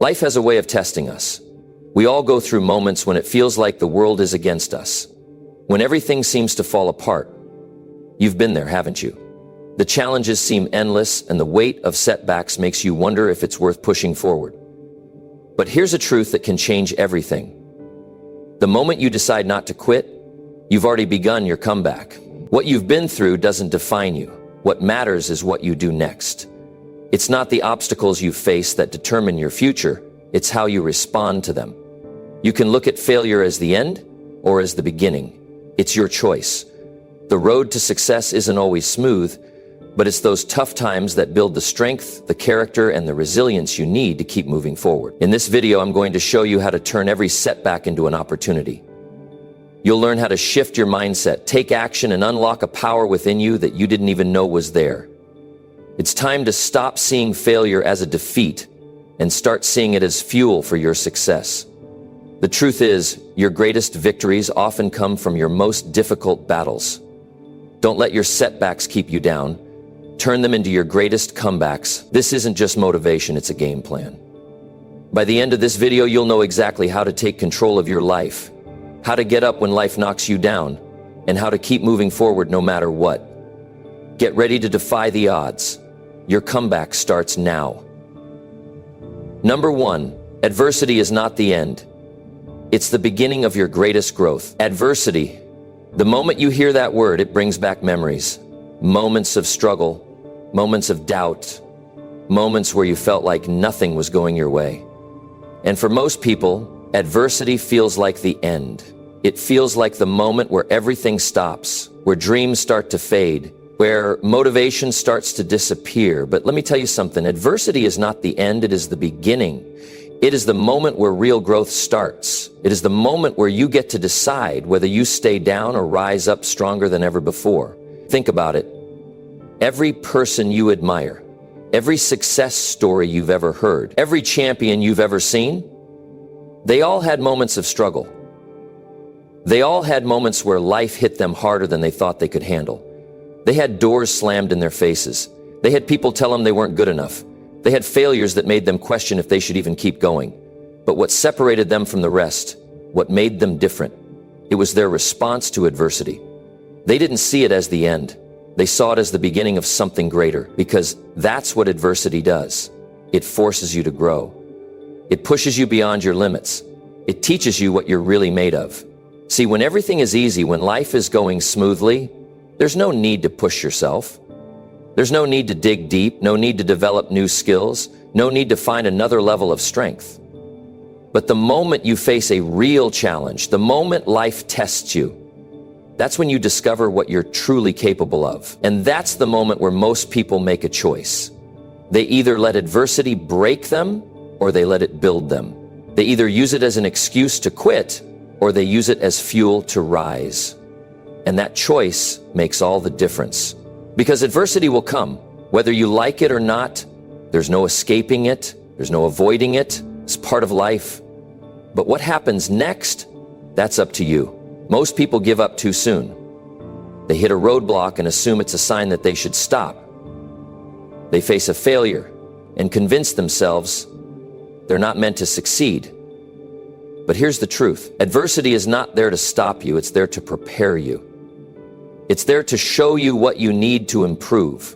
Life has a way of testing us. We all go through moments when it feels like the world is against us, when everything seems to fall apart. You've been there, haven't you? The challenges seem endless, and the weight of setbacks makes you wonder if it's worth pushing forward. But here's a truth that can change everything. The moment you decide not to quit, you've already begun your comeback. What you've been through doesn't define you. What matters is what you do next. It's not the obstacles you face that determine your future, it's how you respond to them. You can look at failure as the end or as the beginning. It's your choice. The road to success isn't always smooth, but it's those tough times that build the strength, the character, and the resilience you need to keep moving forward. In this video, I'm going to show you how to turn every setback into an opportunity. You'll learn how to shift your mindset, take action, and unlock a power within you that you didn't even know was there. It's time to stop seeing failure as a defeat and start seeing it as fuel for your success. The truth is, your greatest victories often come from your most difficult battles. Don't let your setbacks keep you down. Turn them into your greatest comebacks. This isn't just motivation, it's a game plan. By the end of this video, you'll know exactly how to take control of your life, how to get up when life knocks you down, and how to keep moving forward no matter what. Get ready to defy the odds. Your comeback starts now. Number 1, adversity is not the end. It's the beginning of your greatest growth. Adversity. The moment you hear that word, it brings back memories. Moments of struggle, moments of doubt, moments where you felt like nothing was going your way. And for most people, adversity feels like the end. It feels like the moment where everything stops, where dreams start to fade, where motivation starts to disappear. But let me tell you something, adversity is not the end, it is the beginning. It is the moment where real growth starts. It is the moment where you get to decide whether you stay down or rise up stronger than ever before. Think about it. Every person you admire, every success story you've ever heard, every champion you've ever seen, they all had moments of struggle. They all had moments where life hit them harder than they thought they could handle. They had doors slammed in their faces. They had people tell them they weren't good enough. They had failures that made them question if they should even keep going. But what separated them from the rest, what made them different, it was their response to adversity. They didn't see it as the end. They saw it as the beginning of something greater, because that's what adversity does. It forces you to grow. It pushes you beyond your limits. It teaches you what you're really made of. See, when everything is easy, when life is going smoothly, there's no need to push yourself. There's no need to dig deep, no need to develop new skills, no need to find another level of strength. But the moment you face a real challenge, the moment life tests you, that's when you discover what you're truly capable of. And that's the moment where most people make a choice. They either let adversity break them or they let it build them. They either use it as an excuse to quit or they use it as fuel to rise. And that choice makes all the difference. Because adversity will come, whether you like it or not. There's no escaping it. There's no avoiding it. It's part of life. But what happens next, that's up to you. Most people give up too soon. They hit a roadblock and assume it's a sign that they should stop. They face a failure and convince themselves they're not meant to succeed. But here's the truth. Adversity is not there to stop you. It's there to prepare you. It's there to show you what you need to improve.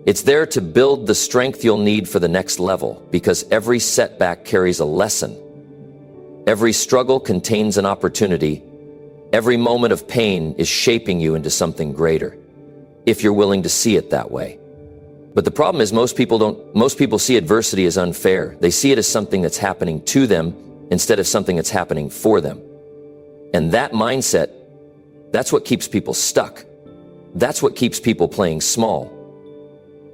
It's there to build the strength you'll need for the next level, because every setback carries a lesson. Every struggle contains an opportunity. Every moment of pain is shaping you into something greater, if you're willing to see it that way. But the problem is most people see adversity as unfair. They see it as something that's happening to them instead of something that's happening for them. And that mindset, that's what keeps people stuck. That's what keeps people playing small.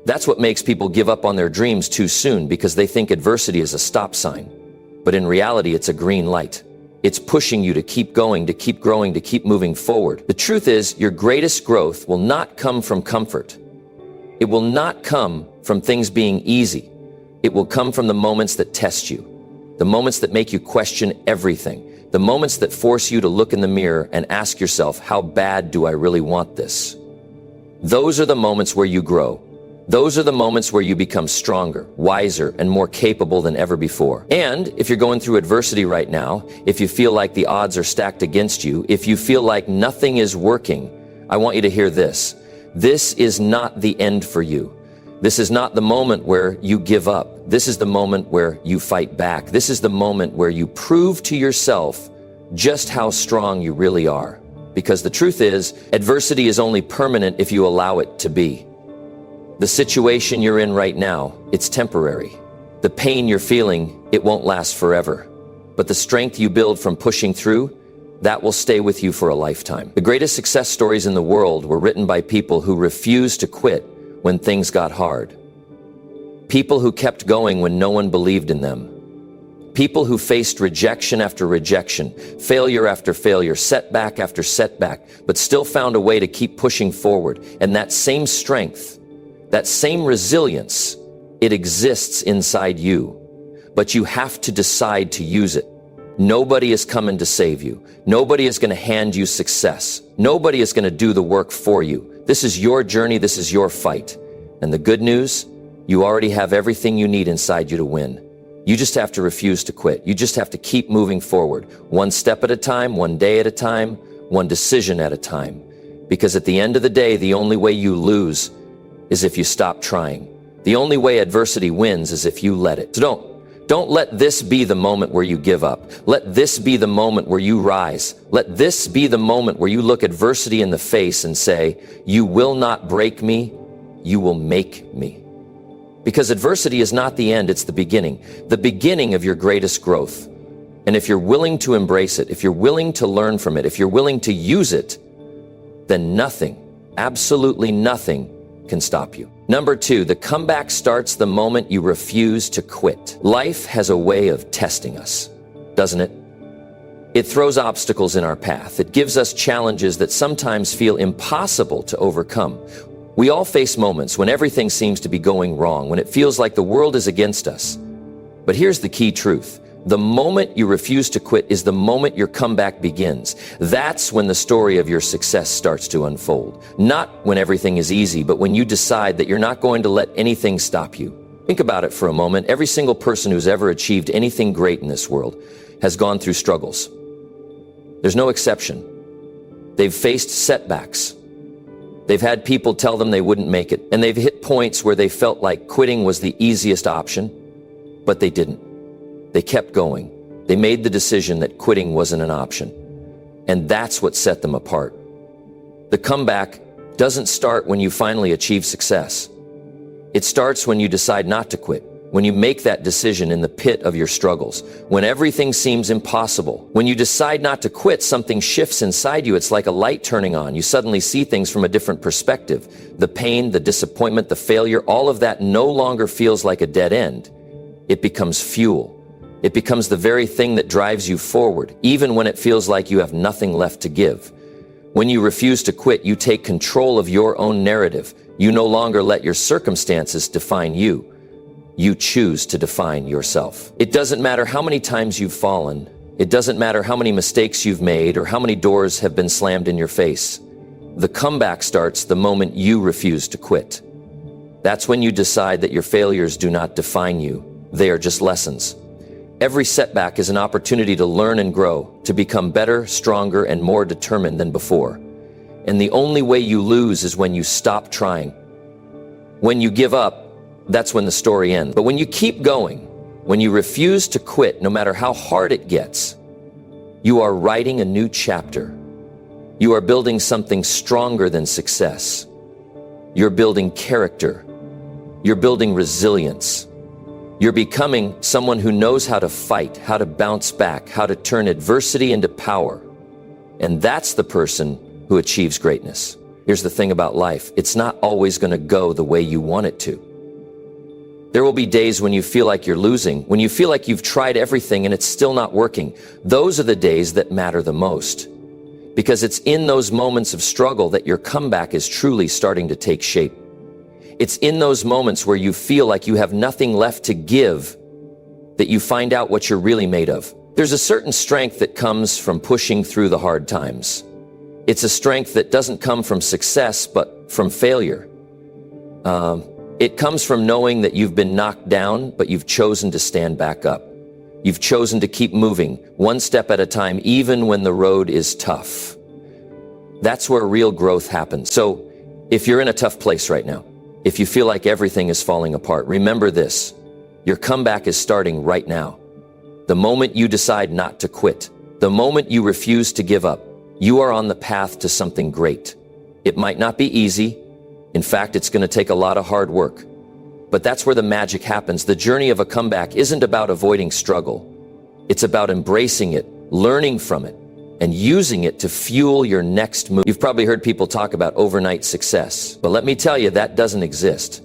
That's what makes people give up on their dreams too soon, because they think adversity is a stop sign. But in reality, it's a green light. It's pushing you to keep going, to keep growing, to keep moving forward. The truth is, your greatest growth will not come from comfort. It will not come from things being easy. It will come from the moments that test you, the moments that make you question everything, the moments that force you to look in the mirror and ask yourself, how bad do I really want this? Those are the moments where you grow. Those are the moments where you become stronger, wiser, and more capable than ever before. And if you're going through adversity right now, if you feel like the odds are stacked against you, if you feel like nothing is working, I want you to hear this. This is not the end for you. This is not the moment where you give up. This is the moment where you fight back. This is the moment where you prove to yourself just how strong you really are. Because the truth is, adversity is only permanent if you allow it to be. The situation you're in right now, it's temporary. The pain you're feeling, it won't last forever. But the strength you build from pushing through, that will stay with you for a lifetime. The greatest success stories in the world were written by people who refused to quit when things got hard. People who kept going when no one believed in them. People who faced rejection after rejection, failure after failure, setback after setback, but still found a way to keep pushing forward. And that same strength, that same resilience, it exists inside you. But you have to decide to use it. Nobody is coming to save you. Nobody is going to hand you success. Nobody is going to do the work for you. This is your journey. This is your fight. And the good news, you already have everything you need inside you to win. You just have to refuse to quit. You just have to keep moving forward, one step at a time, one day at a time, one decision at a time. Because at the end of the day, the only way you lose is if you stop trying. The only way adversity wins is if you let it. So don't let this be the moment where you give up. Let this be the moment where you rise. Let this be the moment where you look adversity in the face and say, you will not break me, you will make me. Because adversity is not the end, it's the beginning of your greatest growth. And if you're willing to embrace it, if you're willing to learn from it, if you're willing to use it, then nothing, absolutely nothing, can stop you. Number 2, the comeback starts the moment you refuse to quit. Life has a way of testing us, doesn't it? It throws obstacles in our path. It gives us challenges that sometimes feel impossible to overcome. We all face moments when everything seems to be going wrong, when it feels like the world is against us. But here's the key truth. The moment you refuse to quit is the moment your comeback begins. That's when the story of your success starts to unfold. Not when everything is easy, but when you decide that you're not going to let anything stop you. Think about it for a moment. Every single person who's ever achieved anything great in this world has gone through struggles. There's no exception. They've faced setbacks. They've had people tell them they wouldn't make it, and they've hit points where they felt like quitting was the easiest option, but they didn't. They kept going. They made the decision that quitting wasn't an option. And that's what set them apart. The comeback doesn't start when you finally achieve success. It starts when you decide not to quit, when you make that decision in the pit of your struggles, when everything seems impossible. When you decide not to quit, something shifts inside you. It's like a light turning on. You suddenly see things from a different perspective. The pain, the disappointment, the failure, all of that no longer feels like a dead end. It becomes fuel. It becomes the very thing that drives you forward, even when it feels like you have nothing left to give. When you refuse to quit, you take control of your own narrative. You no longer let your circumstances define you. You choose to define yourself. It doesn't matter how many times you've fallen. It doesn't matter how many mistakes you've made or how many doors have been slammed in your face. The comeback starts the moment you refuse to quit. That's when you decide that your failures do not define you. They are just lessons. Every setback is an opportunity to learn and grow, to become better, stronger, and more determined than before. And the only way you lose is when you stop trying. When you give up, that's when the story ends. But when you keep going, when you refuse to quit, no matter how hard it gets, you are writing a new chapter. You are building something stronger than success. You're building character. You're building resilience. You're becoming someone who knows how to fight, how to bounce back, how to turn adversity into power. And that's the person who achieves greatness. Here's the thing about life. It's not always going to go the way you want it to. There will be days when you feel like you're losing, when you feel like you've tried everything and it's still not working. Those are the days that matter the most. Because it's in those moments of struggle that your comeback is truly starting to take shape. It's in those moments where you feel like you have nothing left to give that you find out what you're really made of. There's a certain strength that comes from pushing through the hard times. It's a strength that doesn't come from success, but from failure. It comes from knowing that you've been knocked down, but you've chosen to stand back up. You've chosen to keep moving, one step at a time, even when the road is tough. That's where real growth happens. So, if you're in a tough place right now, if you feel like everything is falling apart, remember this: your comeback is starting right now. The moment you decide not to quit, the moment you refuse to give up, you are on the path to something great. It might not be easy. In fact, it's going to take a lot of hard work. But that's where the magic happens. The journey of a comeback isn't about avoiding struggle. It's about embracing it, learning from it, and using it to fuel your next move. You've probably heard people talk about overnight success, but let me tell you, that doesn't exist.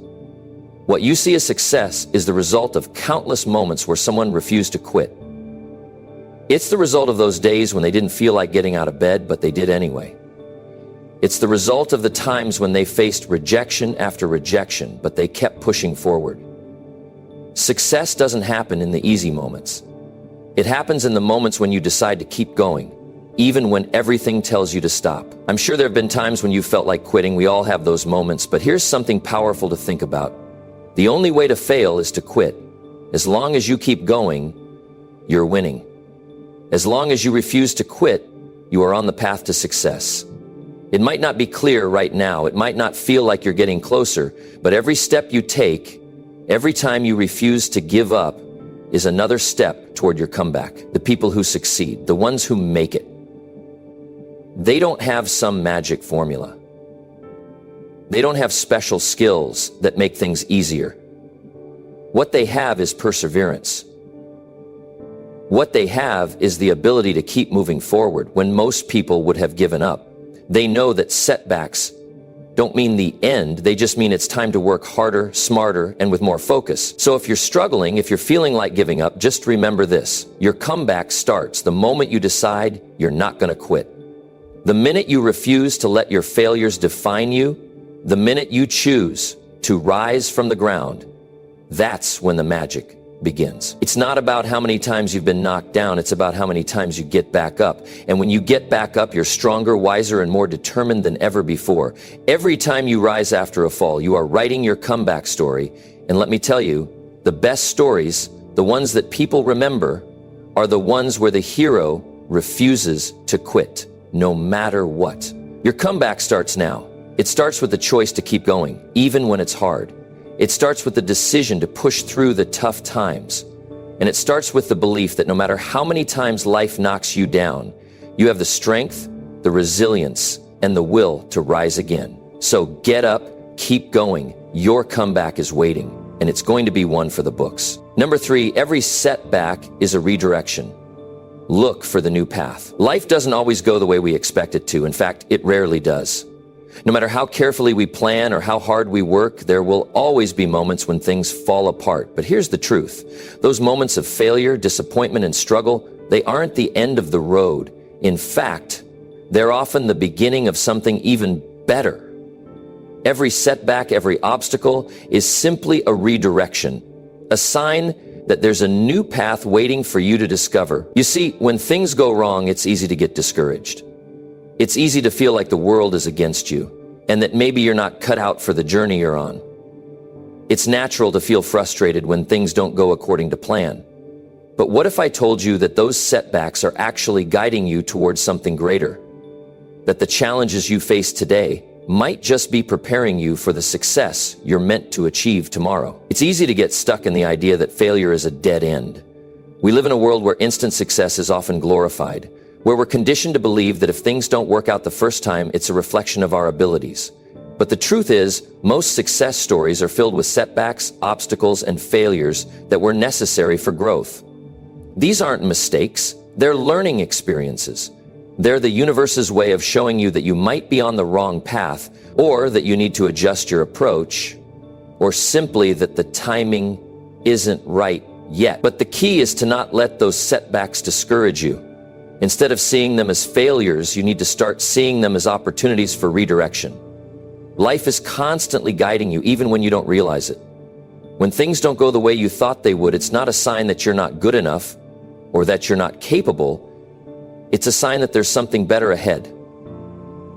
What you see as success is the result of countless moments where someone refused to quit. It's the result of those days when they didn't feel like getting out of bed, but they did anyway. It's the result of the times when they faced rejection after rejection, but they kept pushing forward. Success doesn't happen in the easy moments. It happens in the moments when you decide to keep going, even when everything tells you to stop. I'm sure there have been times when you felt like quitting. We all have those moments, but here's something powerful to think about. The only way to fail is to quit. As long as you keep going, you're winning. As long as you refuse to quit, you are on the path to success. It might not be clear right now. It might not feel like you're getting closer, but every step you take, every time you refuse to give up, is another step toward your comeback. The people who succeed, the ones who make it, they don't have some magic formula. They don't have special skills that make things easier. What they have is perseverance. What they have is the ability to keep moving forward when most people would have given up. They know that setbacks don't mean the end. They just mean it's time to work harder, smarter, and with more focus. So if you're struggling, if you're feeling like giving up, just remember this: your comeback starts the moment you decide you're not going to quit. The minute you refuse to let your failures define you, the minute you choose to rise from the ground, that's when the magic begins. It's not about how many times you've been knocked down. It's about how many times you get back up. And when you get back up, you're stronger, wiser, and more determined than ever before. Every time you rise after a fall, you are writing your comeback story. And let me tell you, the best stories, the ones that people remember, are the ones where the hero refuses to quit, no matter what. Your comeback starts now. It starts with the choice to keep going, even when it's hard. It starts with the decision to push through the tough times. And it starts with the belief that no matter how many times life knocks you down, you have the strength, the resilience, and the will to rise again. So get up, keep going. Your comeback is waiting, and it's going to be one for the books. Number 3, every setback is a redirection. Look for the new path. Life doesn't always go the way we expect it to. In fact, it rarely does. No matter how carefully we plan or how hard we work, there will always be moments when things fall apart. But here's the truth. Those moments of failure, disappointment, and struggle, they aren't the end of the road. In fact, they're often the beginning of something even better. Every setback, every obstacle is simply a redirection, a sign that there's a new path waiting for you to discover. You see, when things go wrong, it's easy to get discouraged. It's easy to feel like the world is against you, and that maybe you're not cut out for the journey you're on. It's natural to feel frustrated when things don't go according to plan. But what if I told you that those setbacks are actually guiding you towards something greater? That the challenges you face today might just be preparing you for the success you're meant to achieve tomorrow. It's easy to get stuck in the idea that failure is a dead end. We live in a world where instant success is often glorified, where we're conditioned to believe that if things don't work out the first time, it's a reflection of our abilities. But the truth is, most success stories are filled with setbacks, obstacles, and failures that were necessary for growth. These aren't mistakes, they're learning experiences. They're the universe's way of showing you that you might be on the wrong path, or that you need to adjust your approach, or simply that the timing isn't right yet. But the key is to not let those setbacks discourage you. Instead of seeing them as failures, you need to start seeing them as opportunities for redirection. Life is constantly guiding you, even when you don't realize it. When things don't go the way you thought they would, it's not a sign that you're not good enough or that you're not capable. It's a sign that there's something better ahead.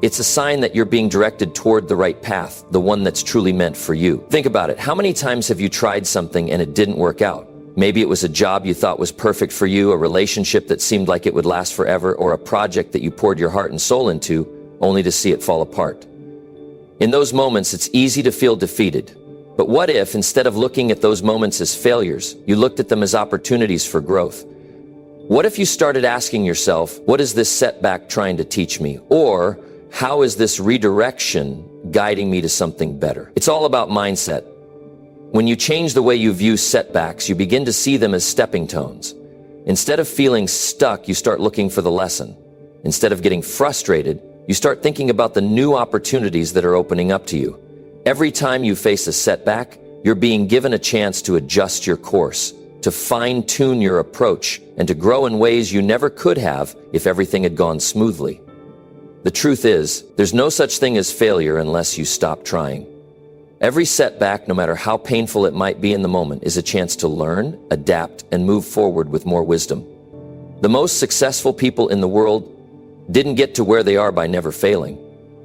It's a sign that you're being directed toward the right path, the one that's truly meant for you. Think about it. How many times have you tried something and it didn't work out? Maybe it was a job you thought was perfect for you, a relationship that seemed like it would last forever, or a project that you poured your heart and soul into, only to see it fall apart. In those moments, it's easy to feel defeated. But what if, instead of looking at those moments as failures, you looked at them as opportunities for growth? What if you started asking yourself, what is this setback trying to teach me? Or, how is this redirection guiding me to something better? It's all about mindset. When you change the way you view setbacks, you begin to see them as stepping stones. Instead of feeling stuck, you start looking for the lesson. Instead of getting frustrated, you start thinking about the new opportunities that are opening up to you. Every time you face a setback, you're being given a chance to adjust your course, to fine-tune your approach, and to grow in ways you never could have if everything had gone smoothly. The truth is, there's no such thing as failure unless you stop trying. Every setback, no matter how painful it might be in the moment, is a chance to learn, adapt, and move forward with more wisdom. The most successful people in the world didn't get to where they are by never failing.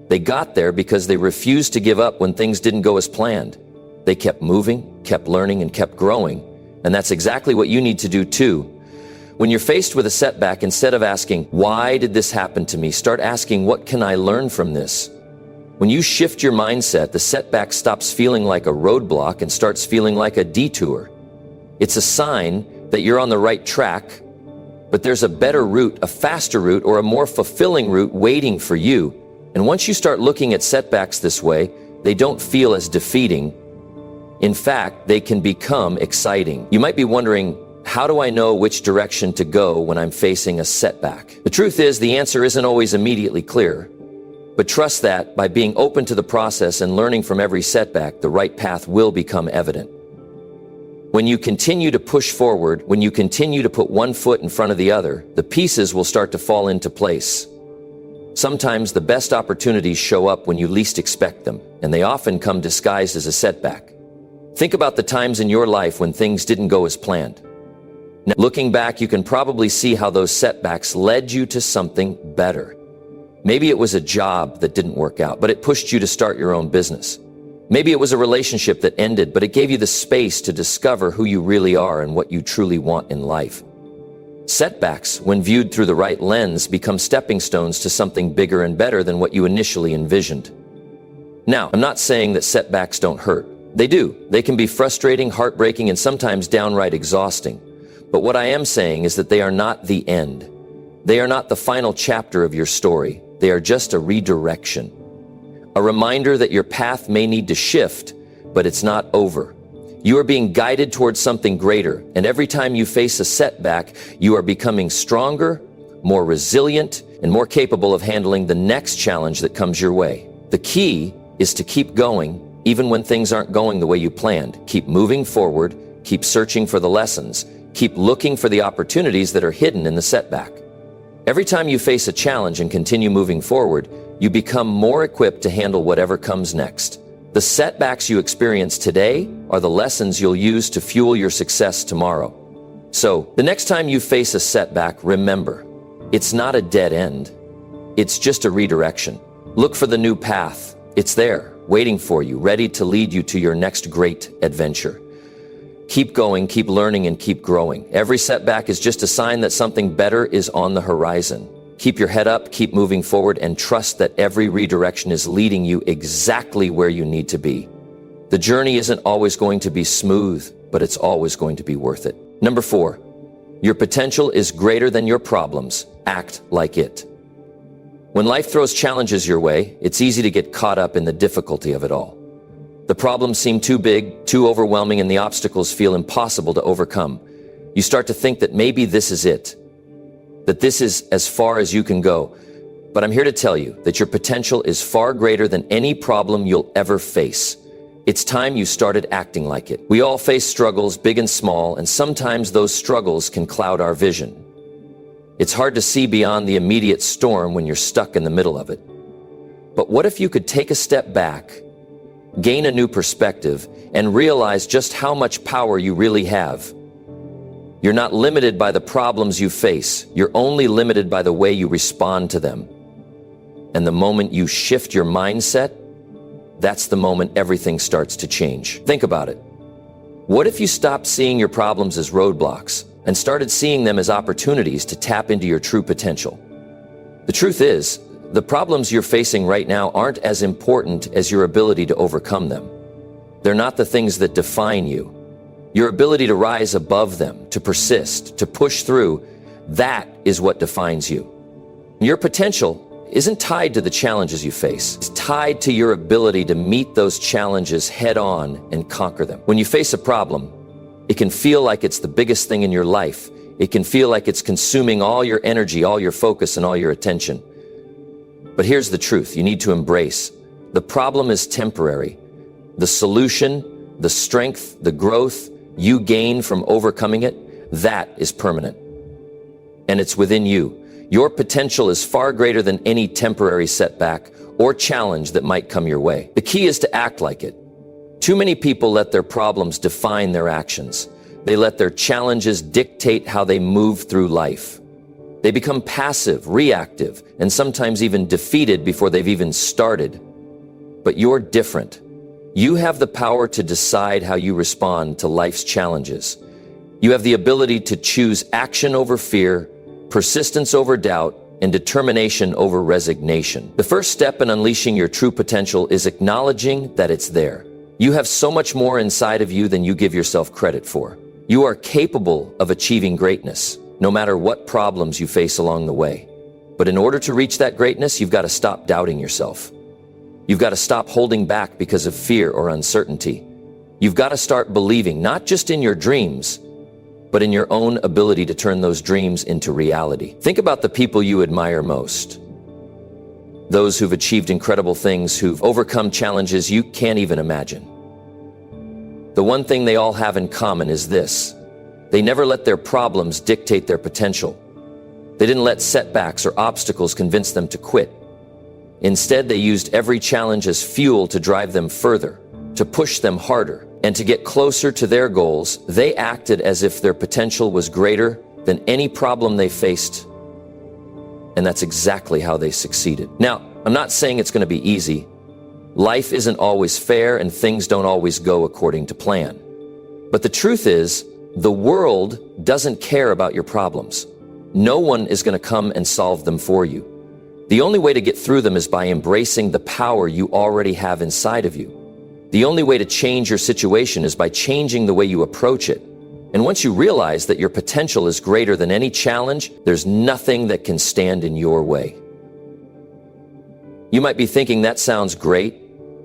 They got there because they refused to give up when things didn't go as planned. They kept moving, kept learning, and kept growing. And that's exactly what you need to do too. When you're faced with a setback, instead of asking, why did this happen to me? Start asking, what can I learn from this? When you shift your mindset, the setback stops feeling like a roadblock and starts feeling like a detour. It's a sign that you're on the right track, but there's a better route, a faster route, or a more fulfilling route waiting for you. And once you start looking at setbacks this way, they don't feel as defeating. In fact, they can become exciting. You might be wondering, how do I know which direction to go when I'm facing a setback? The truth is, the answer isn't always immediately clear. But trust that by being open to the process and learning from every setback, the right path will become evident. When you continue to push forward, when you continue to put one foot in front of the other, the pieces will start to fall into place. Sometimes the best opportunities show up when you least expect them, and they often come disguised as a setback. Think about the times in your life when things didn't go as planned. Now, looking back, you can probably see how those setbacks led you to something better. Maybe it was a job that didn't work out, but it pushed you to start your own business. Maybe it was a relationship that ended, but it gave you the space to discover who you really are and what you truly want in life. Setbacks, when viewed through the right lens, become stepping stones to something bigger and better than what you initially envisioned. Now, I'm not saying that setbacks don't hurt. They do. They can be frustrating, heartbreaking, and sometimes downright exhausting. But what I am saying is that they are not the end. They are not the final chapter of your story. They are just a redirection. A reminder that your path may need to shift, but it's not over. You are being guided towards something greater, and every time you face a setback, you are becoming stronger, more resilient, and more capable of handling the next challenge that comes your way. The key is to keep going, even when things aren't going the way you planned. Keep moving forward, keep searching for the lessons, keep looking for the opportunities that are hidden in the setback. Every time you face a challenge and continue moving forward, you become more equipped to handle whatever comes next. The setbacks you experience today are the lessons you'll use to fuel your success tomorrow. So, the next time you face a setback, remember, it's not a dead end. It's just a redirection. Look for the new path. It's there, waiting for you, ready to lead you to your next great adventure. Keep going, keep learning, and keep growing. Every setback is just a sign that something better is on the horizon. Keep your head up, keep moving forward, and trust that every redirection is leading you exactly where you need to be. The journey isn't always going to be smooth, but it's always going to be worth it. Number 4, your potential is greater than your problems. Act like it. When life throws challenges your way, it's easy to get caught up in the difficulty of it all. The problems seem too big, too overwhelming, and the obstacles feel impossible to overcome. You start to think that maybe this is it, that this is as far as you can go. But I'm here to tell you that your potential is far greater than any problem you'll ever face. It's time you started acting like it. We all face struggles, big and small, and sometimes those struggles can cloud our vision. It's hard to see beyond the immediate storm when you're stuck in the middle of it. But what if you could take a step back, gain a new perspective, and realize just how much power you really have? You're not limited by the problems you face. You're only limited by the way you respond to them. And the moment you shift your mindset, that's the moment everything starts to change. Think about it. What if you stopped seeing your problems as roadblocks and started seeing them as opportunities to tap into your true potential? The truth is, the problems you're facing right now aren't as important as your ability to overcome them. They're not the things that define you. Your ability to rise above them, to persist, to push through, that is what defines you. Your potential isn't tied to the challenges you face. It's tied to your ability to meet those challenges head on and conquer them. When you face a problem, it can feel like it's the biggest thing in your life. It can feel like it's consuming all your energy, all your focus, and all your attention. But here's the truth you need to embrace. The problem is temporary. The solution, the strength, the growth you gain from overcoming it, that is permanent. And it's within you. Your potential is far greater than any temporary setback or challenge that might come your way. The key is to act like it. Too many people let their problems define their actions. They let their challenges dictate how they move through life. They become passive, reactive, and sometimes even defeated before they've even started. But you're different. You have the power to decide how you respond to life's challenges. You have the ability to choose action over fear, persistence over doubt, and determination over resignation. The first step in unleashing your true potential is acknowledging that it's there. You have so much more inside of you than you give yourself credit for. You are capable of achieving greatness, no matter what problems you face along the way. But in order to reach that greatness, you've got to stop doubting yourself. You've got to stop holding back because of fear or uncertainty. You've got to start believing, not just in your dreams, but in your own ability to turn those dreams into reality. Think about the people you admire most. Those who've achieved incredible things, who've overcome challenges you can't even imagine. The one thing they all have in common is this: they never let their problems dictate their potential. They didn't let setbacks or obstacles convince them to quit. Instead, they used every challenge as fuel to drive them further, to push them harder, and to get closer to their goals. They acted as if their potential was greater than any problem they faced. And that's exactly how they succeeded. Now, I'm not saying it's going to be easy. Life isn't always fair and things don't always go according to plan. But the truth is, the world doesn't care about your problems. No one is going to come and solve them for you. The only way to get through them is by embracing the power you already have inside of you. The only way to change your situation is by changing the way you approach it. And once you realize that your potential is greater than any challenge, there's nothing that can stand in your way. You might be thinking, that sounds great,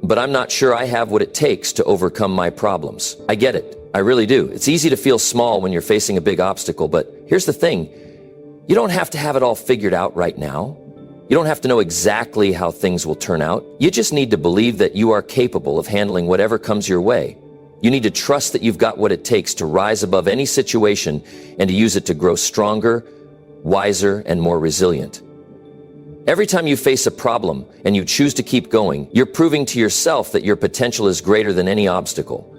but I'm not sure I have what it takes to overcome my problems. I get it. I really do. It's easy to feel small when you're facing a big obstacle, but here's the thing. You don't have to have it all figured out right now. You don't have to know exactly how things will turn out. You just need to believe that you are capable of handling whatever comes your way. You need to trust that you've got what it takes to rise above any situation and to use it to grow stronger, wiser, and more resilient. Every time you face a problem and you choose to keep going, you're proving to yourself that your potential is greater than any obstacle.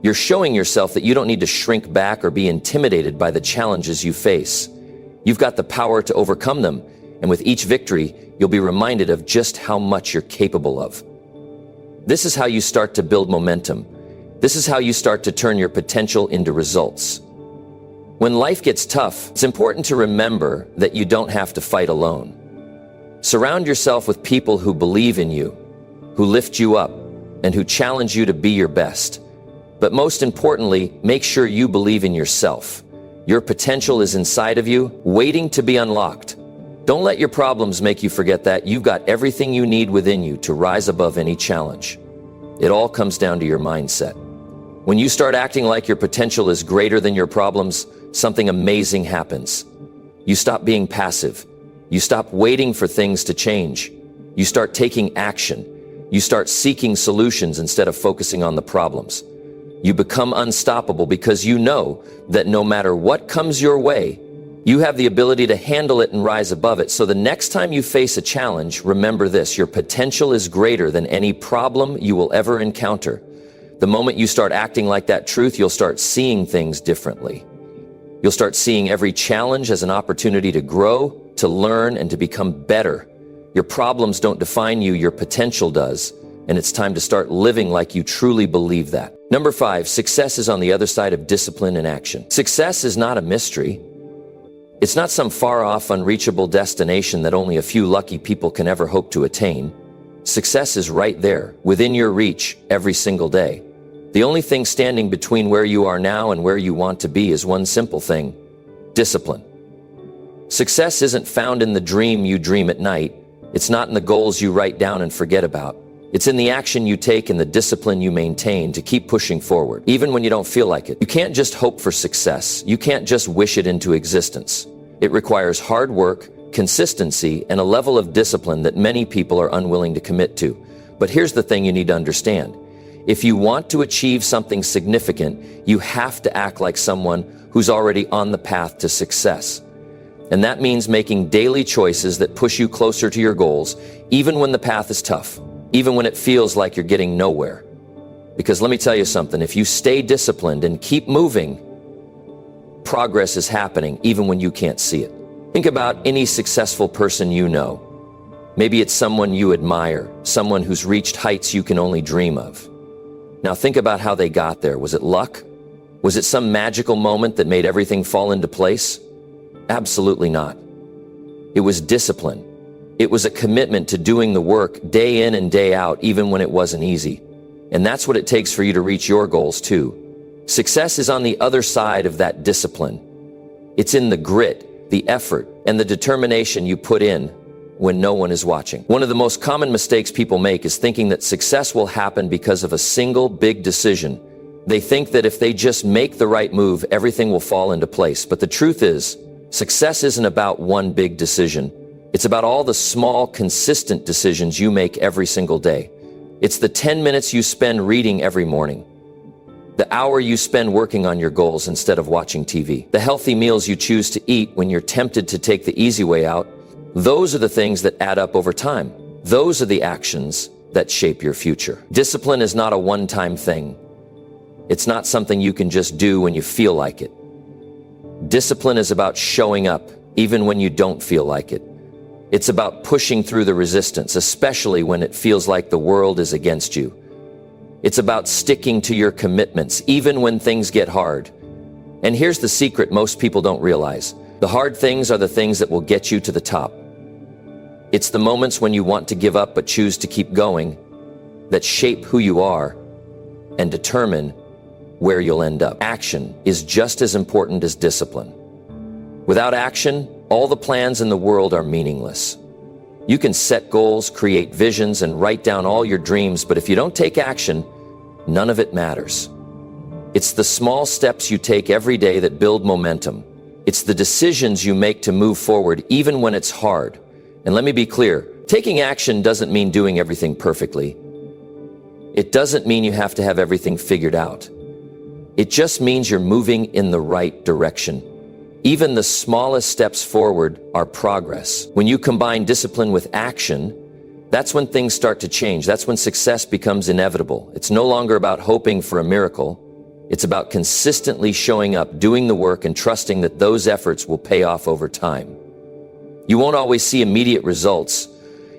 You're showing yourself that you don't need to shrink back or be intimidated by the challenges you face. You've got the power to overcome them. And with each victory, you'll be reminded of just how much you're capable of. This is how you start to build momentum. This is how you start to turn your potential into results. When life gets tough, it's important to remember that you don't have to fight alone. Surround yourself with people who believe in you, who lift you up, and who challenge you to be your best. But most importantly, make sure you believe in yourself. Your potential is inside of you, waiting to be unlocked. Don't let your problems make you forget that you've got everything you need within you to rise above any challenge. It all comes down to your mindset. When you start acting like your potential is greater than your problems, something amazing happens. You stop being passive. You stop waiting for things to change. You start taking action. You start seeking solutions instead of focusing on the problems. You become unstoppable because you know that no matter what comes your way, you have the ability to handle it and rise above it. So the next time you face a challenge, remember this: your potential is greater than any problem you will ever encounter. The moment you start acting like that truth, you'll start seeing things differently. You'll start seeing every challenge as an opportunity to grow, to learn, and to become better. Your problems don't define you, your potential does. And it's time to start living like you truly believe that. Number 5, success is on the other side of discipline and action. Success is not a mystery. It's not some far-off, unreachable destination that only a few lucky people can ever hope to attain. Success is right there, within your reach, every single day. The only thing standing between where you are now and where you want to be is one simple thing: discipline. Success isn't found in the dream you dream at night. It's not in the goals you write down and forget about. It's in the action you take and the discipline you maintain to keep pushing forward, even when you don't feel like it. You can't just hope for success. You can't just wish it into existence. It requires hard work, consistency, and a level of discipline that many people are unwilling to commit to. But here's the thing you need to understand. If you want to achieve something significant, you have to act like someone who's already on the path to success. And that means making daily choices that push you closer to your goals, even when the path is tough. Even when it feels like you're getting nowhere. Because let me tell you something, if you stay disciplined and keep moving, progress is happening even when you can't see it. Think about any successful person you know. Maybe it's someone you admire, someone who's reached heights you can only dream of. Now think about how they got there. Was it luck? Was it some magical moment that made everything fall into place? Absolutely not. It was discipline. It was a commitment to doing the work day in and day out, even when it wasn't easy. And that's what it takes for you to reach your goals too. Success is on the other side of that discipline. It's in the grit, the effort, and the determination you put in when no one is watching. One of the most common mistakes people make is thinking that success will happen because of a single big decision. They think that if they just make the right move, everything will fall into place. But the truth is, success isn't about one big decision. It's about all the small, consistent decisions you make every single day. It's the 10 minutes you spend reading every morning, the hour you spend working on your goals instead of watching TV, the healthy meals you choose to eat when you're tempted to take the easy way out. Those are the things that add up over time. Those are the actions that shape your future. Discipline is not a one-time thing. It's not something you can just do when you feel like it. Discipline is about showing up even when you don't feel like it. It's about pushing through the resistance, especially when it feels like the world is against you. It's about sticking to your commitments, even when things get hard. And here's the secret most people don't realize. The hard things are the things that will get you to the top. It's the moments when you want to give up but choose to keep going that shape who you are and determine where you'll end up. Action is just as important as discipline. Without action, all the plans in the world are meaningless. You can set goals, create visions, and write down all your dreams, but if you don't take action, none of it matters. It's the small steps you take every day that build momentum. It's the decisions you make to move forward even when it's hard. And let me be clear, taking action doesn't mean doing everything perfectly. It doesn't mean you have to have everything figured out. It just means you're moving in the right direction. Even the smallest steps forward are progress. When you combine discipline with action, that's when things start to change. That's when success becomes inevitable. It's no longer about hoping for a miracle. It's about consistently showing up, doing the work, and trusting that those efforts will pay off over time. You won't always see immediate results.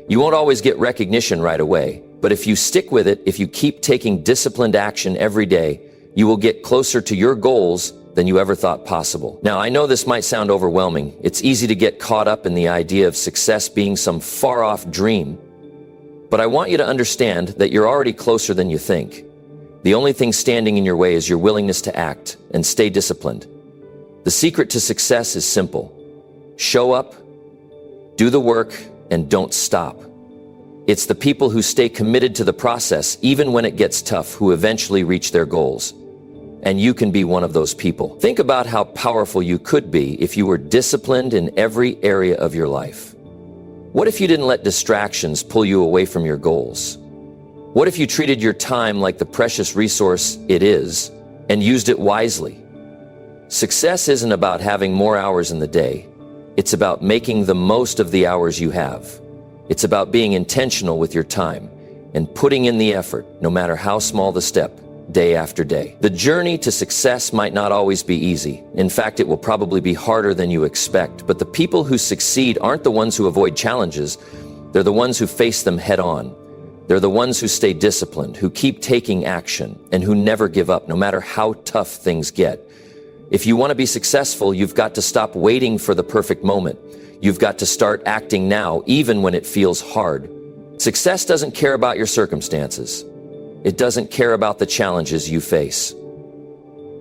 You won't always get recognition right away. But if you stick with it, if you keep taking disciplined action every day, you will get closer to your goals than you ever thought possible. Now, I know this might sound overwhelming. It's easy to get caught up in the idea of success being some far-off dream. But I want you to understand that you're already closer than you think. The only thing standing in your way is your willingness to act and stay disciplined. The secret to success is simple. Show up, do the work, and don't stop. It's the people who stay committed to the process, even when it gets tough, who eventually reach their goals. And you can be one of those people. Think about how powerful you could be if you were disciplined in every area of your life. What if you didn't let distractions pull you away from your goals? What if you treated your time like the precious resource it is and used it wisely? Success isn't about having more hours in the day. It's about making the most of the hours you have. It's about being intentional with your time and putting in the effort, no matter how small the step, day after day. The journey to success might not always be easy. In fact, it will probably be harder than you expect. But the people who succeed aren't the ones who avoid challenges. They're the ones who face them head on. They're the ones who stay disciplined, who keep taking action, and who never give up, no matter how tough things get. If you want to be successful, you've got to stop waiting for the perfect moment. You've got to start acting now, even when it feels hard. Success doesn't care about your circumstances. It doesn't care about the challenges you face.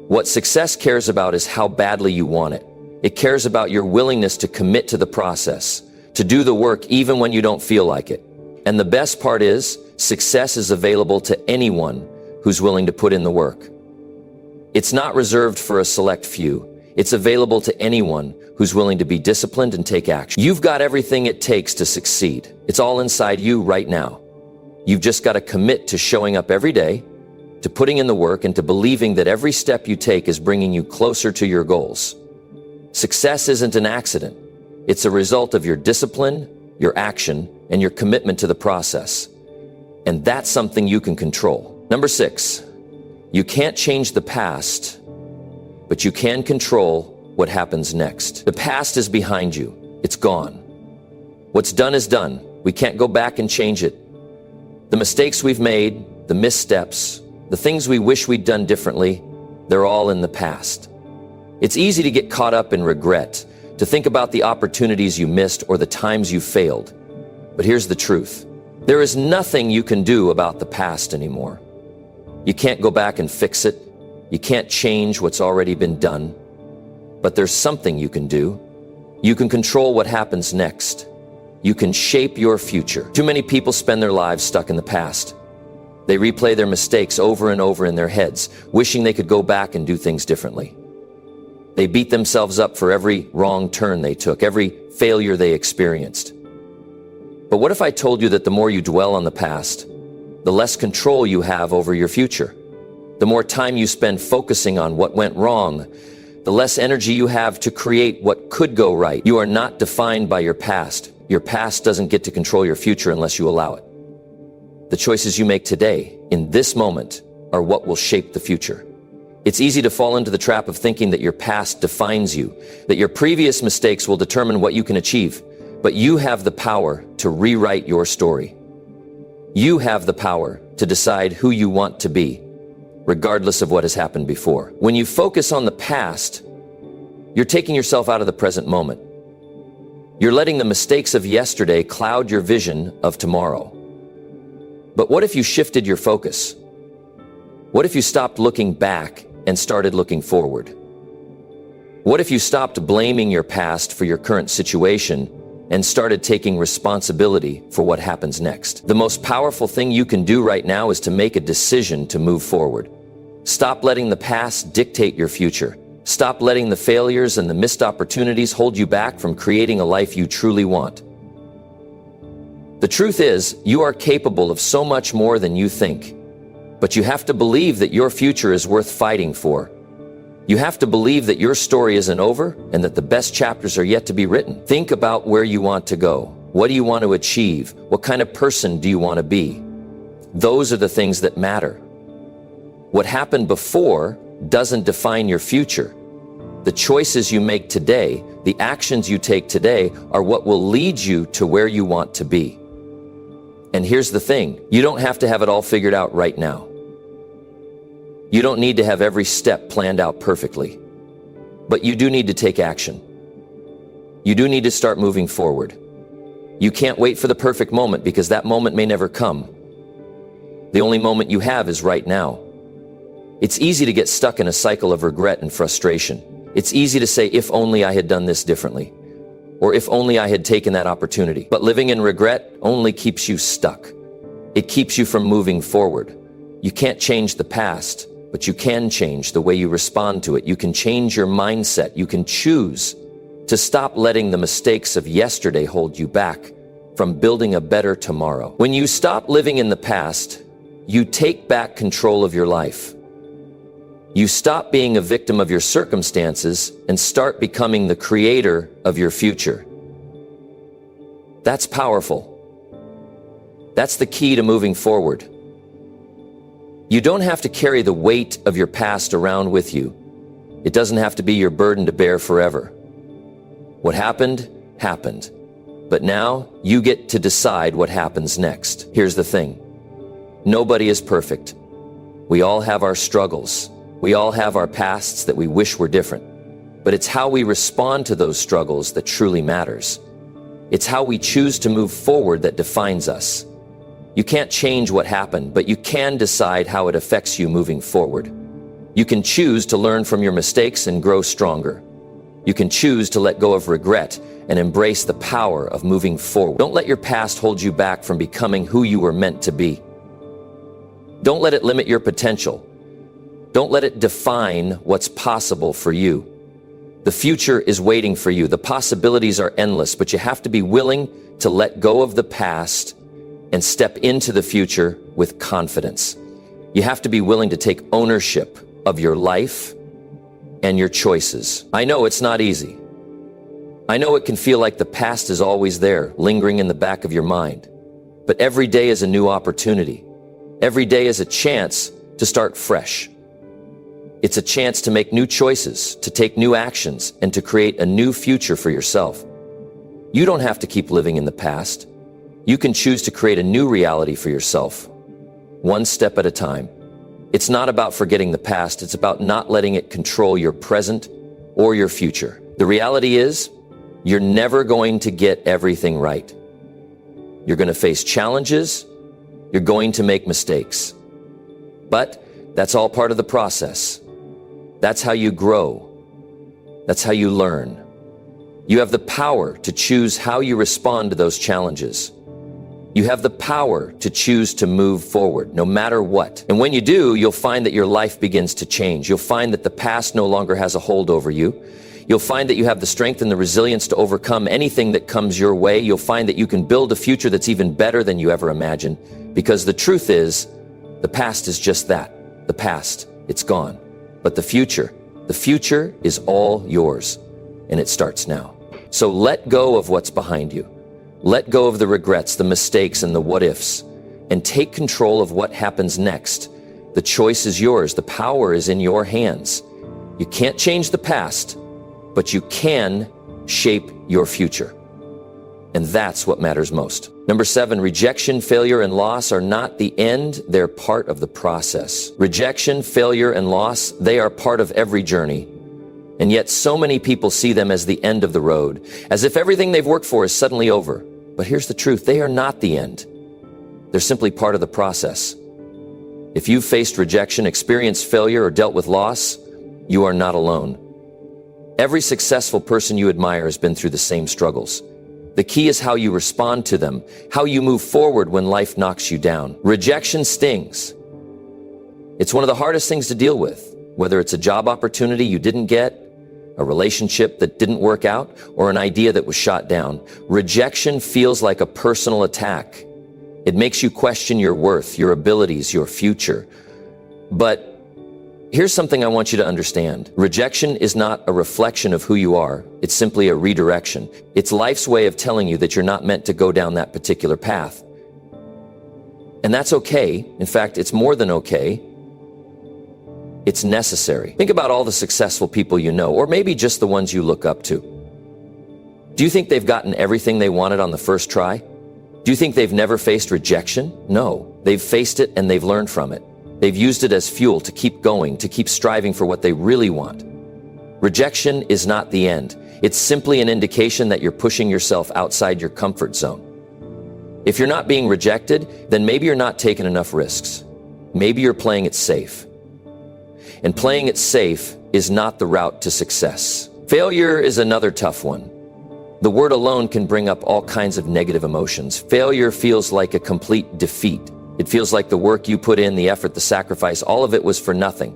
What success cares about is how badly you want it. It cares about your willingness to commit to the process, to do the work even when you don't feel like it. And the best part is, success is available to anyone who's willing to put in the work. It's not reserved for a select few. It's available to anyone who's willing to be disciplined and take action. You've got everything it takes to succeed. It's all inside you right now. You've just got to commit to showing up every day, to putting in the work, and to believing that every step you take is bringing you closer to your goals. Success isn't an accident. It's a result of your discipline, your action, and your commitment to the process. And that's something you can control. Number 6, you can't change the past, but you can control what happens next. The past is behind you. It's gone. What's done is done. We can't go back and change it. The mistakes we've made, the missteps, the things we wish we'd done differently, they're all in the past. It's easy to get caught up in regret, to think about the opportunities you missed or the times you failed. But here's the truth. There is nothing you can do about the past anymore. You can't go back and fix it. You can't change what's already been done. But there's something you can do. You can control what happens next. You can shape your future. Too many people spend their lives stuck in the past. They replay their mistakes over and over in their heads, wishing they could go back and do things differently. They beat themselves up for every wrong turn they took, every failure they experienced. But what if I told you that the more you dwell on the past, the less control you have over your future? The more time you spend focusing on what went wrong, the less energy you have to create what could go right. You are not defined by your past. Your past doesn't get to control your future unless you allow it. The choices you make today, in this moment, are what will shape the future. It's easy to fall into the trap of thinking that your past defines you, that your previous mistakes will determine what you can achieve. But you have the power to rewrite your story. You have the power to decide who you want to be, regardless of what has happened before. When you focus on the past, you're taking yourself out of the present moment. You're letting the mistakes of yesterday cloud your vision of tomorrow. But what if you shifted your focus? What if you stopped looking back and started looking forward? What if you stopped blaming your past for your current situation and started taking responsibility for what happens next? The most powerful thing you can do right now is to make a decision to move forward. Stop letting the past dictate your future. Stop letting the failures and the missed opportunities hold you back from creating a life you truly want. The truth is, you are capable of so much more than you think. But you have to believe that your future is worth fighting for. You have to believe that your story isn't over and that the best chapters are yet to be written. Think about where you want to go. What do you want to achieve? What kind of person do you want to be? Those are the things that matter. What happened before doesn't define your future. The choices you make today, the actions you take today, are what will lead you to where you want to be. And here's the thing, you don't have to have it all figured out right now. You don't need to have every step planned out perfectly. But you do need to take action. You do need to start moving forward. You can't wait for the perfect moment because that moment may never come. The only moment you have is right now. It's easy to get stuck in a cycle of regret and frustration. It's easy to say, if only I had done this differently, or if only I had taken that opportunity. But living in regret only keeps you stuck. It keeps you from moving forward. You can't change the past, but you can change the way you respond to it. You can change your mindset. You can choose to stop letting the mistakes of yesterday hold you back from building a better tomorrow. When you stop living in the past, you take back control of your life. You stop being a victim of your circumstances and start becoming the creator of your future. That's powerful. That's the key to moving forward. You don't have to carry the weight of your past around with you. It doesn't have to be your burden to bear forever. What happened, happened. But now you get to decide what happens next. Here's the thing. Nobody is perfect. We all have our struggles. We all have our pasts that we wish were different. But it's how we respond to those struggles that truly matters. It's how we choose to move forward that defines us. You can't change what happened, but you can decide how it affects you moving forward. You can choose to learn from your mistakes and grow stronger. You can choose to let go of regret and embrace the power of moving forward. Don't let your past hold you back from becoming who you were meant to be. Don't let it limit your potential. Don't let it define what's possible for you. The future is waiting for you. The possibilities are endless, but you have to be willing to let go of the past and step into the future with confidence. You have to be willing to take ownership of your life and your choices. I know it's not easy. I know it can feel like the past is always there, lingering in the back of your mind. But every day is a new opportunity. Every day is a chance to start fresh. It's a chance to make new choices, to take new actions, and to create a new future for yourself. You don't have to keep living in the past. You can choose to create a new reality for yourself, one step at a time. It's not about forgetting the past. It's about not letting it control your present or your future. The reality is, you're never going to get everything right. You're going to face challenges. You're going to make mistakes. But that's all part of the process. That's how you grow. That's how you learn. You have the power to choose how you respond to those challenges. You have the power to choose to move forward, no matter what. And when you do, you'll find that your life begins to change. You'll find that the past no longer has a hold over you. You'll find that you have the strength and the resilience to overcome anything that comes your way. You'll find that you can build a future that's even better than you ever imagined. Because the truth is, the past is just that. The past, it's gone. But the future is all yours. And it starts now. So let go of what's behind you. Let go of the regrets, the mistakes, and the what-ifs, and take control of what happens next. The choice is yours. The power is in your hands. You can't change the past, but you can shape your future. And that's what matters most. Number 7, rejection, failure, and loss are not the end. They're part of the process. Rejection, failure, and loss, they are part of every journey. And yet so many people see them as the end of the road, as if everything they've worked for is suddenly over. But here's the truth. They are not the end. They're simply part of the process. If you've faced rejection, experienced failure, or dealt with loss, you are not alone. Every successful person you admire has been through the same struggles. The key is how you respond to them, how you move forward when life knocks you down. Rejection stings. It's one of the hardest things to deal with, whether it's a job opportunity you didn't get, a relationship that didn't work out, or an idea that was shot down. Rejection feels like a personal attack. It makes you question your worth, your abilities, your future. But here's something I want you to understand. Rejection is not a reflection of who you are. It's simply a redirection. It's life's way of telling you that you're not meant to go down that particular path. And that's okay. In fact, it's more than okay. It's necessary. Think about all the successful people you know, or maybe just the ones you look up to. Do you think they've gotten everything they wanted on the first try? Do you think they've never faced rejection? No, they've faced it and they've learned from it. They've used it as fuel to keep going, to keep striving for what they really want. Rejection is not the end. It's simply an indication that you're pushing yourself outside your comfort zone. If you're not being rejected, then maybe you're not taking enough risks. Maybe you're playing it safe. And playing it safe is not the route to success. Failure is another tough one. The word alone can bring up all kinds of negative emotions. Failure feels like a complete defeat. It feels like the work you put in, the effort, the sacrifice, all of it was for nothing.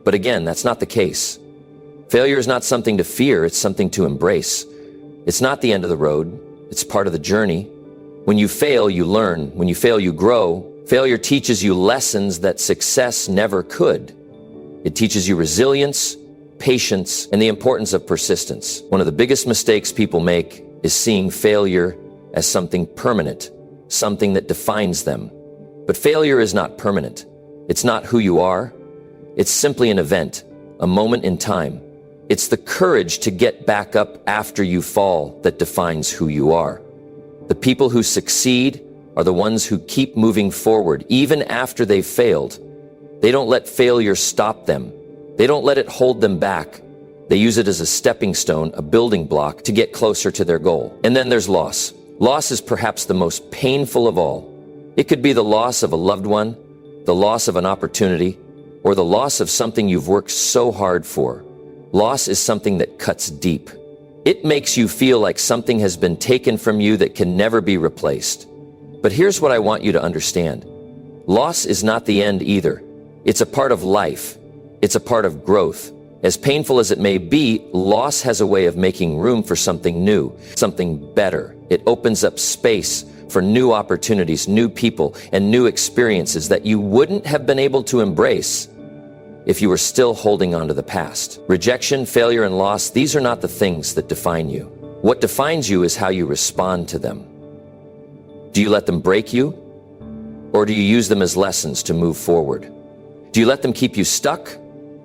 But again, that's not the case. Failure is not something to fear, it's something to embrace. It's not the end of the road, it's part of the journey. When you fail, you learn. When you fail, you grow. Failure teaches you lessons that success never could. It teaches you resilience, patience, and the importance of persistence. One of the biggest mistakes people make is seeing failure as something permanent, something that defines them. But failure is not permanent. It's not who you are. It's simply an event, a moment in time. It's the courage to get back up after you fall that defines who you are. The people who succeed are the ones who keep moving forward, even after they've failed. They don't let failure stop them. They don't let it hold them back. They use it as a stepping stone, a building block to get closer to their goal. And then there's loss. Loss is perhaps the most painful of all. It could be the loss of a loved one, the loss of an opportunity, or the loss of something you've worked so hard for. Loss is something that cuts deep. It makes you feel like something has been taken from you that can never be replaced. But here's what I want you to understand. Loss is not the end either. It's a part of life. It's a part of growth. As painful as it may be, loss has a way of making room for something new, something better. It opens up space for new opportunities, new people, and new experiences that you wouldn't have been able to embrace if you were still holding on to the past. Rejection, failure, and loss, these are not the things that define you. What defines you is how you respond to them. Do you let them break you? Or do you use them as lessons to move forward? Do you let them keep you stuck?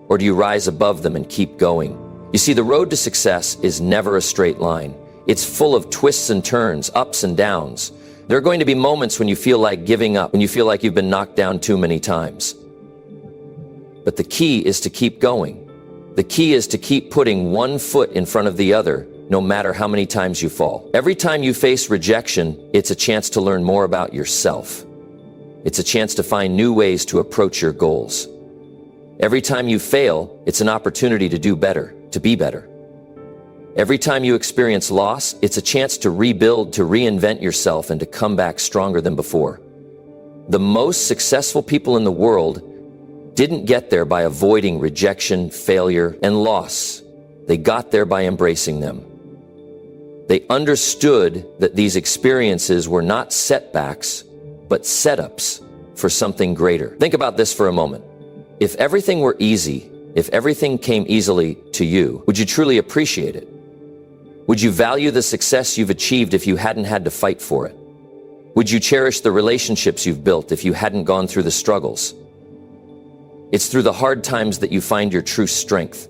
Or do you rise above them and keep going? You see, the road to success is never a straight line. It's full of twists and turns, ups and downs. There are going to be moments when you feel like giving up, when you feel like you've been knocked down too many times. But the key is to keep going. The key is to keep putting one foot in front of the other, no matter how many times you fall. Every time you face rejection, it's a chance to learn more about yourself. It's a chance to find new ways to approach your goals. Every time you fail, it's an opportunity to do better, to be better. Every time you experience loss, it's a chance to rebuild, to reinvent yourself, and to come back stronger than before. The most successful people in the world didn't get there by avoiding rejection, failure, and loss. They got there by embracing them. They understood that these experiences were not setbacks, but setups for something greater. Think about this for a moment. If everything were easy, if everything came easily to you, would you truly appreciate it? Would you value the success you've achieved if you hadn't had to fight for it? Would you cherish the relationships you've built if you hadn't gone through the struggles? It's through the hard times that you find your true strength.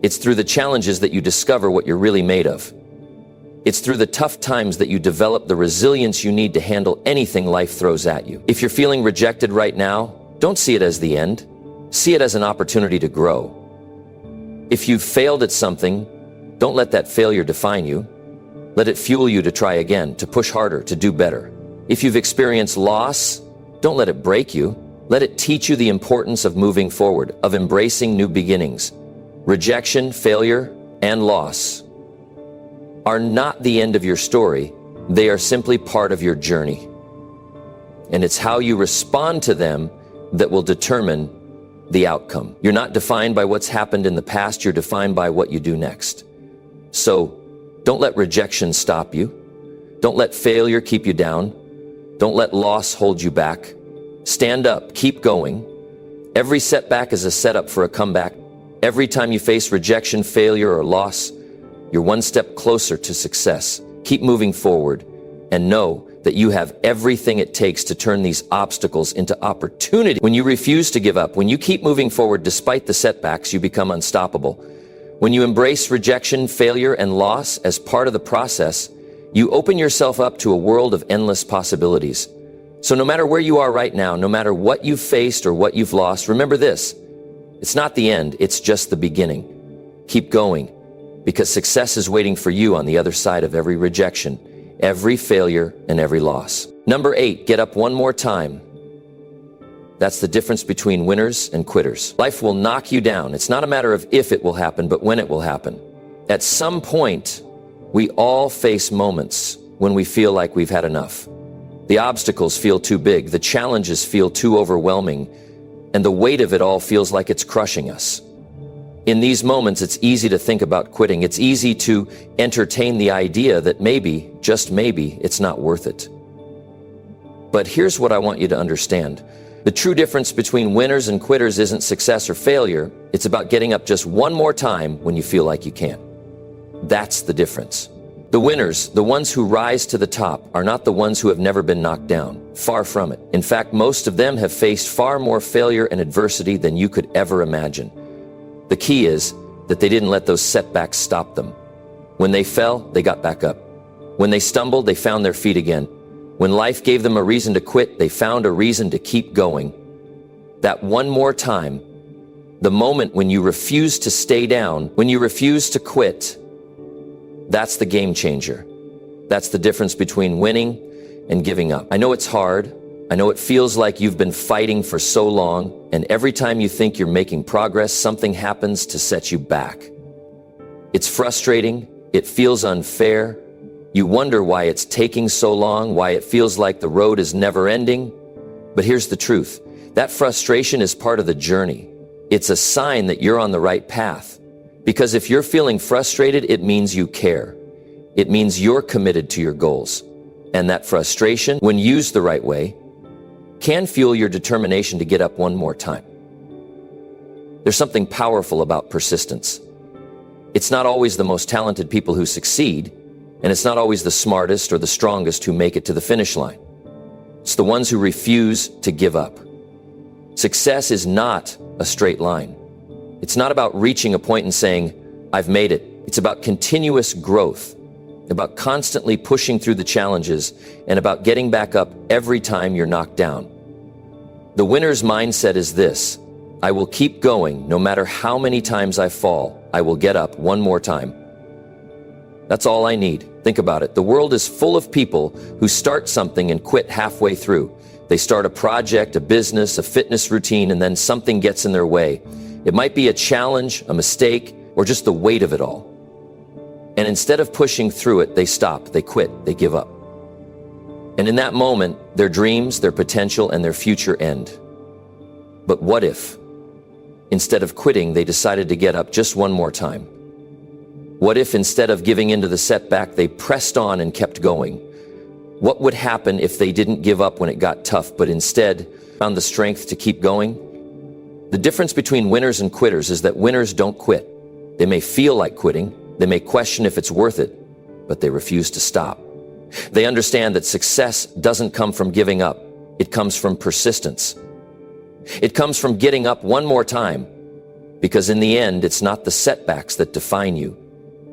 It's through the challenges that you discover what you're really made of. It's through the tough times that you develop the resilience you need to handle anything life throws at you. If you're feeling rejected right now, don't see it as the end. See it as an opportunity to grow. If you've failed at something, don't let that failure define you. Let it fuel you to try again, to push harder, to do better. If you've experienced loss, don't let it break you. Let it teach you the importance of moving forward, of embracing new beginnings. Rejection, failure, and loss are not the end of your story. They are simply part of your journey. And it's how you respond to them that will determine the outcome. You're not defined by what's happened in the past. You're defined by what you do next. So don't let rejection stop you. Don't let failure keep you down. Don't let loss hold you back. Stand up, keep going. Every setback is a setup for a comeback. Every time you face rejection, failure, or loss, you're one step closer to success. Keep moving forward and know that you have everything it takes to turn these obstacles into opportunity. When you refuse to give up, when you keep moving forward despite the setbacks, you become unstoppable. When you embrace rejection, failure, and loss as part of the process, you open yourself up to a world of endless possibilities. So no matter where you are right now, no matter what you've faced or what you've lost, remember this: it's not the end, it's just the beginning. Keep going, because success is waiting for you on the other side of every rejection, every failure, and every loss. Number 8, get up one more time. That's the difference between winners and quitters. Life will knock you down. It's not a matter of if it will happen, but when it will happen. At some point, we all face moments when we feel like we've had enough. The obstacles feel too big, the challenges feel too overwhelming, and the weight of it all feels like it's crushing us. In these moments, it's easy to think about quitting. It's easy to entertain the idea that maybe, just maybe, it's not worth it. But here's what I want you to understand. The true difference between winners and quitters isn't success or failure. It's about getting up just one more time when you feel like you can't. That's the difference. The winners, the ones who rise to the top, are not the ones who have never been knocked down. Far from it. In fact, most of them have faced far more failure and adversity than you could ever imagine. The key is that they didn't let those setbacks stop them. When they fell, they got back up. When they stumbled, they found their feet again. When life gave them a reason to quit, they found a reason to keep going. That one more time, the moment when you refuse to stay down, when you refuse to quit, that's the game changer. That's the difference between winning and giving up. I know it's hard. I know it feels like you've been fighting for so long, and every time you think you're making progress, something happens to set you back. It's frustrating. It feels unfair. You wonder why it's taking so long, why it feels like the road is never ending. But here's the truth. That frustration is part of the journey. It's a sign that you're on the right path. Because if you're feeling frustrated, it means you care. It means you're committed to your goals. And that frustration, when used the right way, can fuel your determination to get up one more time. There's something powerful about persistence. It's not always the most talented people who succeed, and it's not always the smartest or the strongest who make it to the finish line. It's the ones who refuse to give up. Success is not a straight line. It's not about reaching a point and saying, I've made it. It's about continuous growth, about constantly pushing through the challenges, and about getting back up every time you're knocked down. The winner's mindset is this: I will keep going no matter how many times I fall. I will get up one more time. That's all I need. Think about it. The world is full of people who start something and quit halfway through. They start a project, a business, a fitness routine, and then something gets in their way. It might be a challenge, a mistake, or just the weight of it all. And instead of pushing through it, they stop, they quit, they give up. And in that moment, their dreams, their potential, and their future end. But what if, instead of quitting, they decided to get up just one more time? What if instead of giving into the setback, they pressed on and kept going? What would happen if they didn't give up when it got tough, but instead found the strength to keep going? The difference between winners and quitters is that winners don't quit. They may feel like quitting, they may question if it's worth it, but they refuse to stop. They understand that success doesn't come from giving up. It comes from persistence. It comes from getting up one more time, because in the end, it's not the setbacks that define you.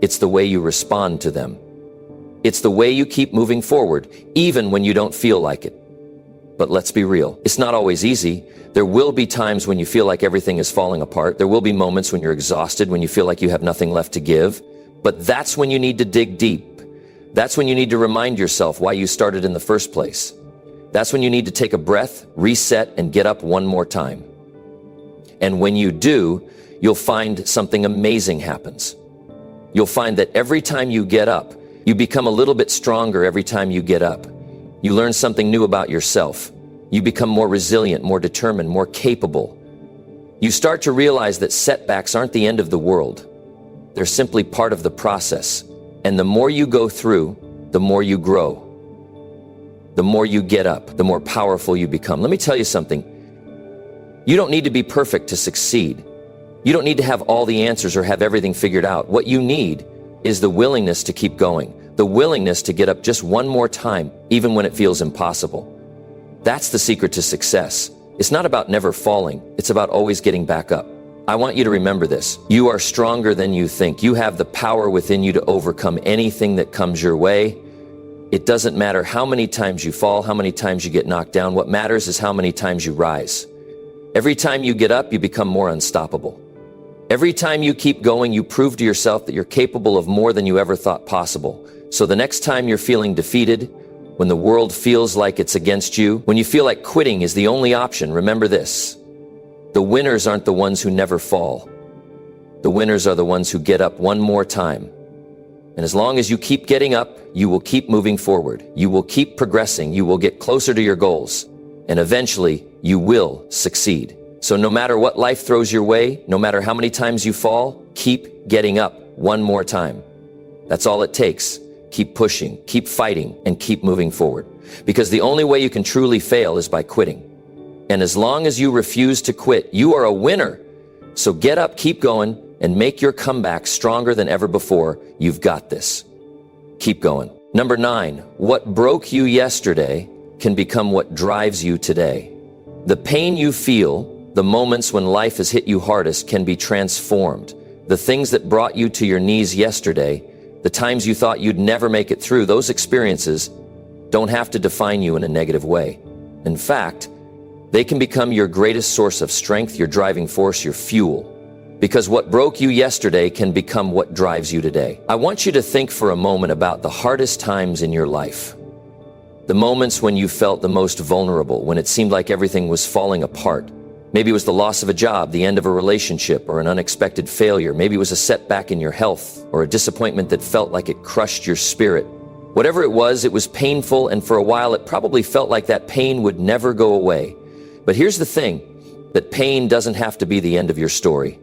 It's the way you respond to them. It's the way you keep moving forward, even when you don't feel like it. But let's be real. It's not always easy. There will be times when you feel like everything is falling apart. There will be moments when you're exhausted, when you feel like you have nothing left to give. But that's when you need to dig deep. That's when you need to remind yourself why you started in the first place. That's when you need to take a breath, reset, and get up one more time. And when you do, you'll find something amazing happens. You'll find that every time you get up, you become a little bit stronger every time you get up. You learn something new about yourself. You become more resilient, more determined, more capable. You start to realize that setbacks aren't the end of the world. They're simply part of the process. And the more you go through, the more you grow. The more you get up, the more powerful you become. Let me tell you something. You don't need to be perfect to succeed. You don't need to have all the answers or have everything figured out. What you need is the willingness to keep going, the willingness to get up just one more time, even when it feels impossible. That's the secret to success. It's not about never falling. It's about always getting back up. I want you to remember this. You are stronger than you think. You have the power within you to overcome anything that comes your way. It doesn't matter how many times you fall, how many times you get knocked down. What matters is how many times you rise. Every time you get up, you become more unstoppable. Every time you keep going, you prove to yourself that you're capable of more than you ever thought possible. So the next time you're feeling defeated, when the world feels like it's against you, when you feel like quitting is the only option, remember this. The winners aren't the ones who never fall. The winners are the ones who get up one more time. And as long as you keep getting up, you will keep moving forward. You will keep progressing. You will get closer to your goals. And eventually, you will succeed. So no matter what life throws your way, no matter how many times you fall, keep getting up one more time. That's all it takes. Keep pushing, keep fighting, and keep moving forward. Because the only way you can truly fail is by quitting. And as long as you refuse to quit, you are a winner. So get up, keep going, and make your comeback stronger than ever before. You've got this. Keep going. Number 9, what broke you yesterday can become what drives you today. The pain you feel, the moments when life has hit you hardest, can be transformed. The things that brought you to your knees yesterday, the times you thought you'd never make it through, those experiences don't have to define you in a negative way. In fact, they can become your greatest source of strength, your driving force, your fuel. Because what broke you yesterday can become what drives you today. I want you to think for a moment about the hardest times in your life. The moments when you felt the most vulnerable, when it seemed like everything was falling apart. Maybe it was the loss of a job, the end of a relationship, or an unexpected failure. Maybe it was a setback in your health, or a disappointment that felt like it crushed your spirit. Whatever it was painful, and for a while it probably felt like that pain would never go away. But here's the thing, that pain doesn't have to be the end of your story.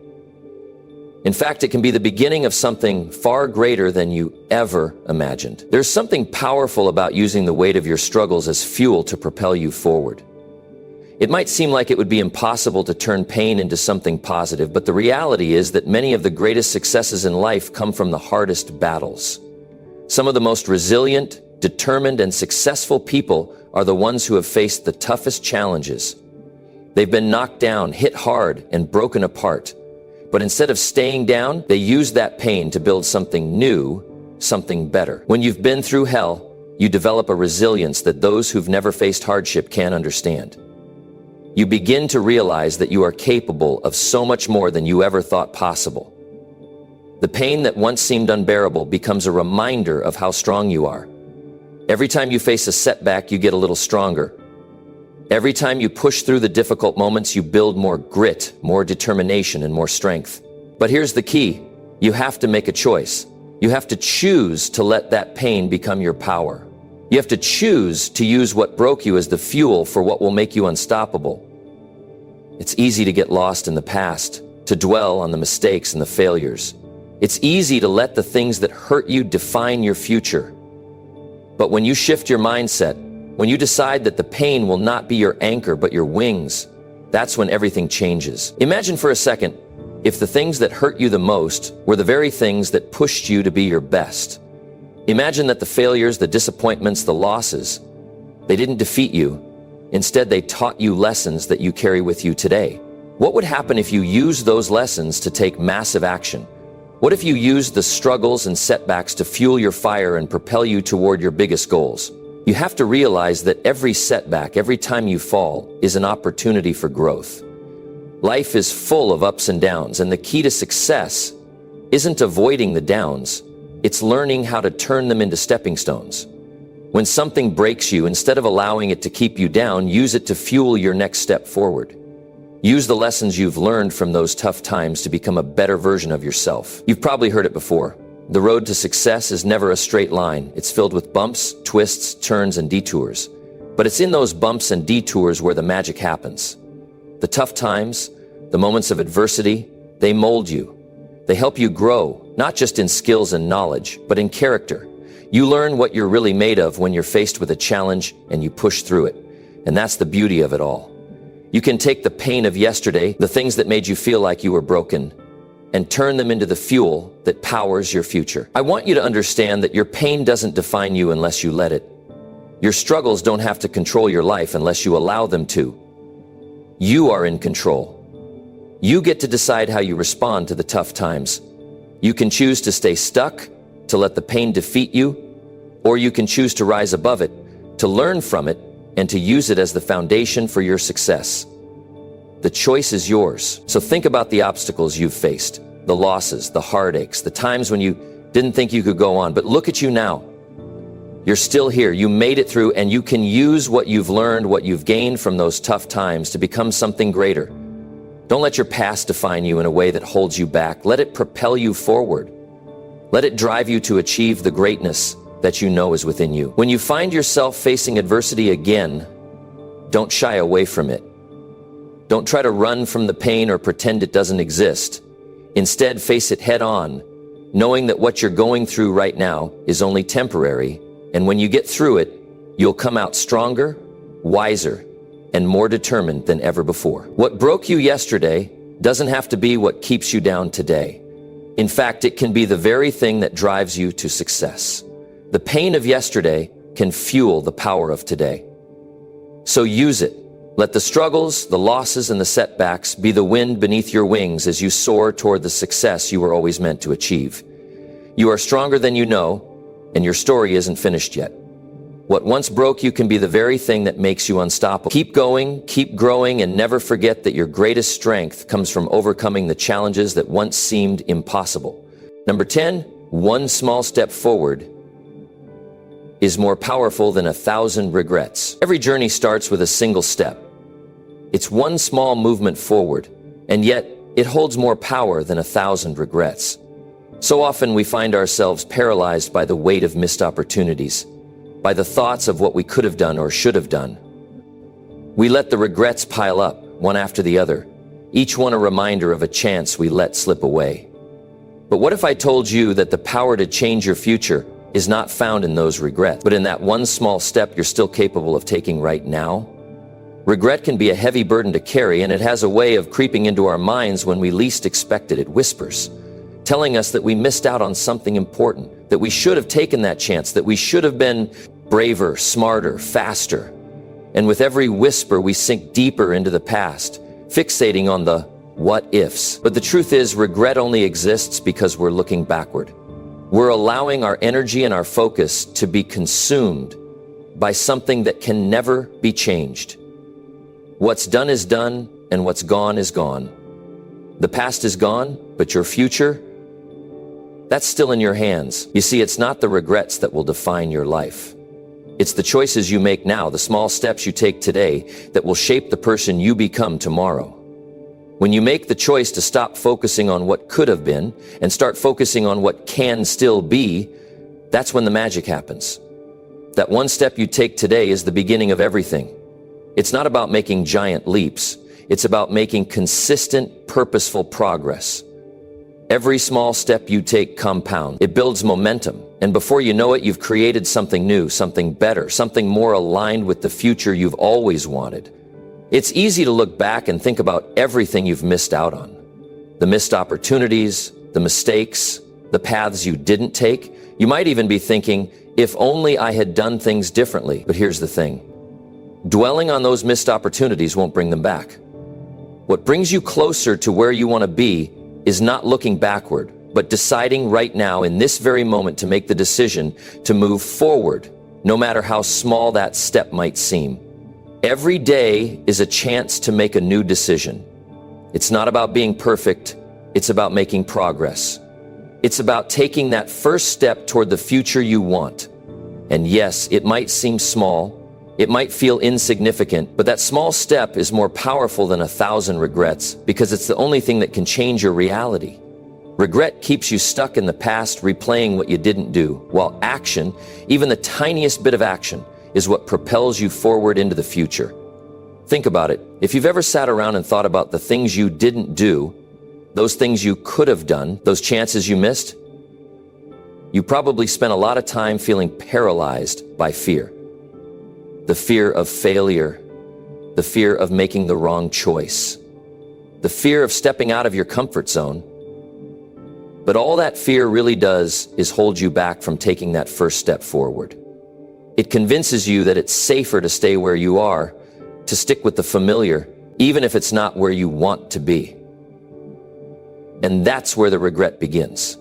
In fact, it can be the beginning of something far greater than you ever imagined. There's something powerful about using the weight of your struggles as fuel to propel you forward. It might seem like it would be impossible to turn pain into something positive, but the reality is that many of the greatest successes in life come from the hardest battles. Some of the most resilient, determined, and successful people are the ones who have faced the toughest challenges. They've been knocked down, hit hard, and broken apart. But instead of staying down, they use that pain to build something new, something better. When you've been through hell, you develop a resilience that those who've never faced hardship can't understand. You begin to realize that you are capable of so much more than you ever thought possible. The pain that once seemed unbearable becomes a reminder of how strong you are. Every time you face a setback, you get a little stronger. Every time you push through the difficult moments, you build more grit, more determination, and more strength. But here's the key. You have to make a choice. You have to choose to let that pain become your power. You have to choose to use what broke you as the fuel for what will make you unstoppable. It's easy to get lost in the past, to dwell on the mistakes and the failures. It's easy to let the things that hurt you define your future. But when you shift your mindset, when you decide that the pain will not be your anchor but your wings, that's when everything changes. Imagine for a second if the things that hurt you the most were the very things that pushed you to be your best. Imagine that the failures, the disappointments, the losses, they didn't defeat you. Instead, they taught you lessons that you carry with you today. What would happen if you used those lessons to take massive action? What if you used the struggles and setbacks to fuel your fire and propel you toward your biggest goals? You have to realize that every setback, every time you fall, is an opportunity for growth. Life is full of ups and downs, and the key to success isn't avoiding the downs, it's learning how to turn them into stepping stones. When something breaks you, instead of allowing it to keep you down, use it to fuel your next step forward. Use the lessons you've learned from those tough times to become a better version of yourself. You've probably heard it before. The road to success is never a straight line. It's filled with bumps, twists, turns, and detours. But it's in those bumps and detours where the magic happens. The tough times, the moments of adversity, they mold you. They help you grow, not just in skills and knowledge, but in character. You learn what you're really made of when you're faced with a challenge and you push through it. And that's the beauty of it all. You can take the pain of yesterday, the things that made you feel like you were broken, and turn them into the fuel that powers your future. I want you to understand that your pain doesn't define you unless you let it. Your struggles don't have to control your life unless you allow them to. You are in control. You get to decide how you respond to the tough times. You can choose to stay stuck, to let the pain defeat you, or you can choose to rise above it, to learn from it, and to use it as the foundation for your success. The choice is yours. So think about the obstacles you've faced, the losses, the heartaches, the times when you didn't think you could go on. But look at you now. You're still here. You made it through, and you can use what you've learned, what you've gained from those tough times to become something greater. Don't let your past define you in a way that holds you back. Let it propel you forward. Let it drive you to achieve the greatness that you know is within you. When you find yourself facing adversity again, don't shy away from it. Don't try to run from the pain or pretend it doesn't exist. Instead, face it head on, knowing that what you're going through right now is only temporary, and when you get through it, you'll come out stronger, wiser, and more determined than ever before. What broke you yesterday doesn't have to be what keeps you down today. In fact, it can be the very thing that drives you to success. The pain of yesterday can fuel the power of today. So use it. Let the struggles, the losses, and the setbacks be the wind beneath your wings as you soar toward the success you were always meant to achieve. You are stronger than you know, and your story isn't finished yet. What once broke you can be the very thing that makes you unstoppable. Keep going, keep growing, and never forget that your greatest strength comes from overcoming the challenges that once seemed impossible. Number 10, one small step forward is more powerful than 1,000 regrets. Every journey starts with a single step. It's one small movement forward, and yet it holds more power than 1,000 regrets. So often we find ourselves paralyzed by the weight of missed opportunities, by the thoughts of what we could have done or should have done. We let the regrets pile up, one after the other, each one a reminder of a chance we let slip away. But what if I told you that the power to change your future is not found in those regrets, but in that one small step you're still capable of taking right now? Regret can be a heavy burden to carry, and it has a way of creeping into our minds when we least expect it. It whispers, telling us that we missed out on something important, that we should have taken that chance, that we should have been braver, smarter, faster. And with every whisper, we sink deeper into the past, fixating on the what ifs. But the truth is, regret only exists because we're looking backward. We're allowing our energy and our focus to be consumed by something that can never be changed. What's done is done, and what's gone is gone. The past is gone, but your future, that's still in your hands. You see, it's not the regrets that will define your life. It's the choices you make now, the small steps you take today, that will shape the person you become tomorrow. When you make the choice to stop focusing on what could have been and start focusing on what can still be, that's when the magic happens. That one step you take today is the beginning of everything. It's not about making giant leaps. It's about making consistent, purposeful progress. Every small step you take compounds. It builds momentum. And before you know it, you've created something new, something better, something more aligned with the future you've always wanted. It's easy to look back and think about everything you've missed out on. The missed opportunities, the mistakes, the paths you didn't take. You might even be thinking, if only I had done things differently. But here's the thing. Dwelling on those missed opportunities won't bring them back. What brings you closer to where you want to be is not looking backward, but deciding right now in this very moment to make the decision to move forward, no matter how small that step might seem. Every day is a chance to make a new decision. It's not about being perfect, it's about making progress. It's about taking that first step toward the future you want. And yes, it might seem small, it might feel insignificant, but that small step is more powerful than 1,000 regrets because it's the only thing that can change your reality. Regret keeps you stuck in the past, replaying what you didn't do, while action, even the tiniest bit of action, is what propels you forward into the future. Think about it. If you've ever sat around and thought about the things you didn't do, those things you could have done, those chances you missed, you probably spent a lot of time feeling paralyzed by fear. The fear of failure, the fear of making the wrong choice, the fear of stepping out of your comfort zone. But all that fear really does is hold you back from taking that first step forward. It convinces you that it's safer to stay where you are, to stick with the familiar, even if it's not where you want to be. And that's where the regret begins.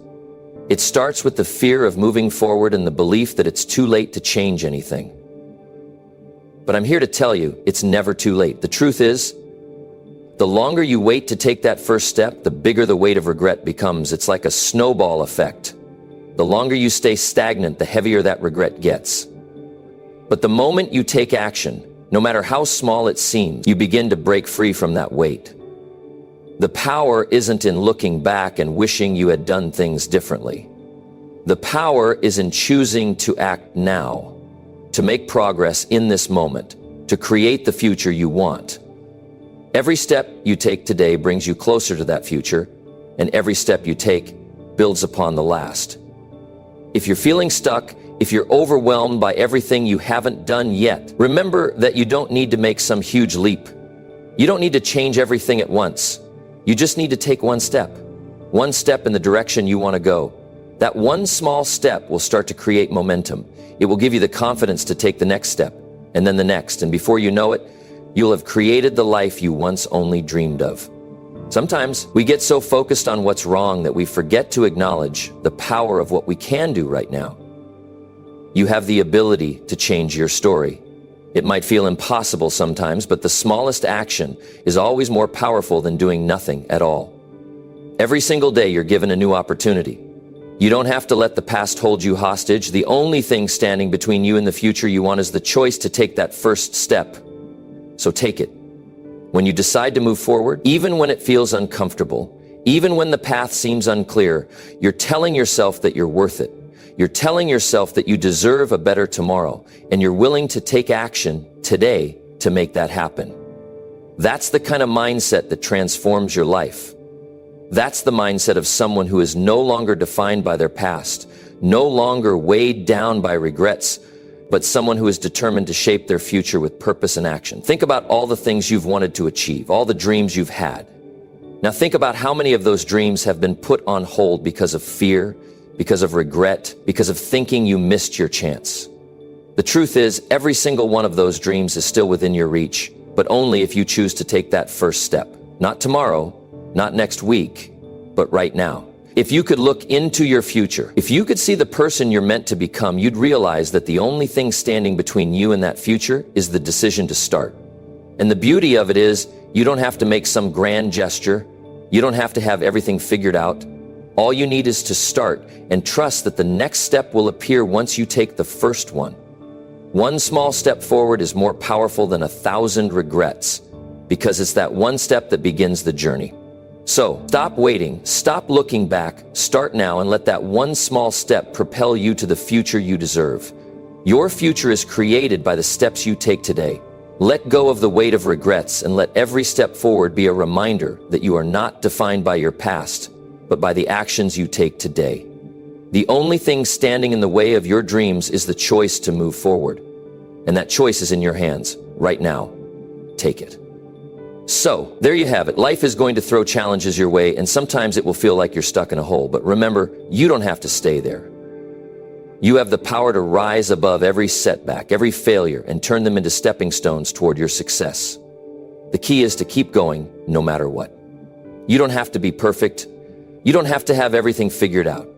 It starts with the fear of moving forward and the belief that it's too late to change anything. But I'm here to tell you, it's never too late. The truth is, the longer you wait to take that first step, the bigger the weight of regret becomes. It's like a snowball effect. The longer you stay stagnant, the heavier that regret gets. But the moment you take action, no matter how small it seems, you begin to break free from that weight. The power isn't in looking back and wishing you had done things differently. The power is in choosing to act now, to make progress in this moment, to create the future you want. Every step you take today brings you closer to that future, and every step you take builds upon the last. If you're feeling stuck, if you're overwhelmed by everything you haven't done yet, remember that you don't need to make some huge leap. You don't need to change everything at once. You just need to take one step in the direction you want to go. That one small step will start to create momentum. It will give you the confidence to take the next step, and then the next, and before you know it, you'll have created the life you once only dreamed of. Sometimes we get so focused on what's wrong that we forget to acknowledge the power of what we can do right now. You have the ability to change your story. It might feel impossible sometimes, but the smallest action is always more powerful than doing nothing at all. Every single day you're given a new opportunity. You don't have to let the past hold you hostage. The only thing standing between you and the future you want is the choice to take that first step. So take it. When you decide to move forward, even when it feels uncomfortable, even when the path seems unclear, you're telling yourself that you're worth it. You're telling yourself that you deserve a better tomorrow, and you're willing to take action today to make that happen. That's the kind of mindset that transforms your life. That's the mindset of someone who is no longer defined by their past, no longer weighed down by regrets, but someone who is determined to shape their future with purpose and action. Think about all the things you've wanted to achieve, all the dreams you've had. Now think about how many of those dreams have been put on hold because of fear, because of regret, because of thinking you missed your chance. The truth is, every single one of those dreams is still within your reach, but only if you choose to take that first step. Not tomorrow, not next week, but right now. If you could look into your future, if you could see the person you're meant to become, you'd realize that the only thing standing between you and that future is the decision to start. And the beauty of it is, you don't have to make some grand gesture. You don't have to have everything figured out. All you need is to start and trust that the next step will appear once you take the first one. One small step forward is more powerful than 1,000 regrets, because it's that one step that begins the journey. So stop waiting, stop looking back, start now, and let that one small step propel you to the future you deserve. Your future is created by the steps you take today. Let go of the weight of regrets and let every step forward be a reminder that you are not defined by your past, but by the actions you take today. The only thing standing in the way of your dreams is the choice to move forward. And that choice is in your hands right now. Take it. So, there you have it. Life is going to throw challenges your way, and sometimes it will feel like you're stuck in a hole. But remember, you don't have to stay there. You have the power to rise above every setback, every failure, and turn them into stepping stones toward your success. The key is to keep going no matter what. You don't have to be perfect. You don't have to have everything figured out.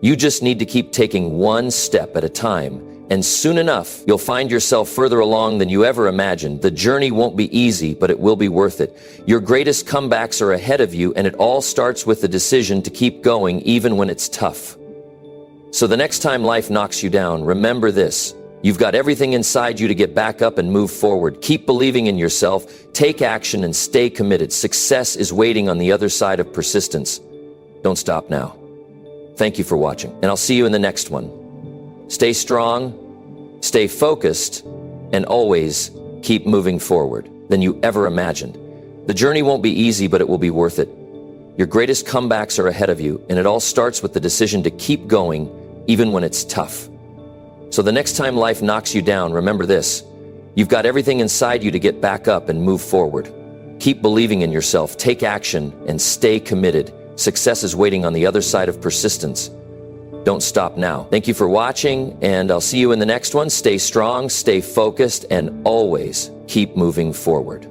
You just need to keep taking one step at a time. And soon enough, you'll find yourself further along than you ever imagined. The journey won't be easy, but it will be worth it. Your greatest comebacks are ahead of you, and it all starts with the decision to keep going even when it's tough. So the next time life knocks you down, remember this. You've got everything inside you to get back up and move forward. Keep believing in yourself, take action, and stay committed. Success is waiting on the other side of persistence. Don't stop now. Thank you for watching, and I'll see you in the next one. Stay strong, stay focused, and always keep moving forward than you ever imagined. The journey won't be easy, but it will be worth it. Your greatest comebacks are ahead of you, and it all starts with the decision to keep going even when it's tough. So the next time life knocks you down, remember this. You've got everything inside you to get back up and move forward. Keep believing in yourself, take action, and stay committed. Success is waiting on the other side of persistence. Don't stop now. Thank you for watching, and I'll see you in the next one. Stay strong, stay focused, and always keep moving forward.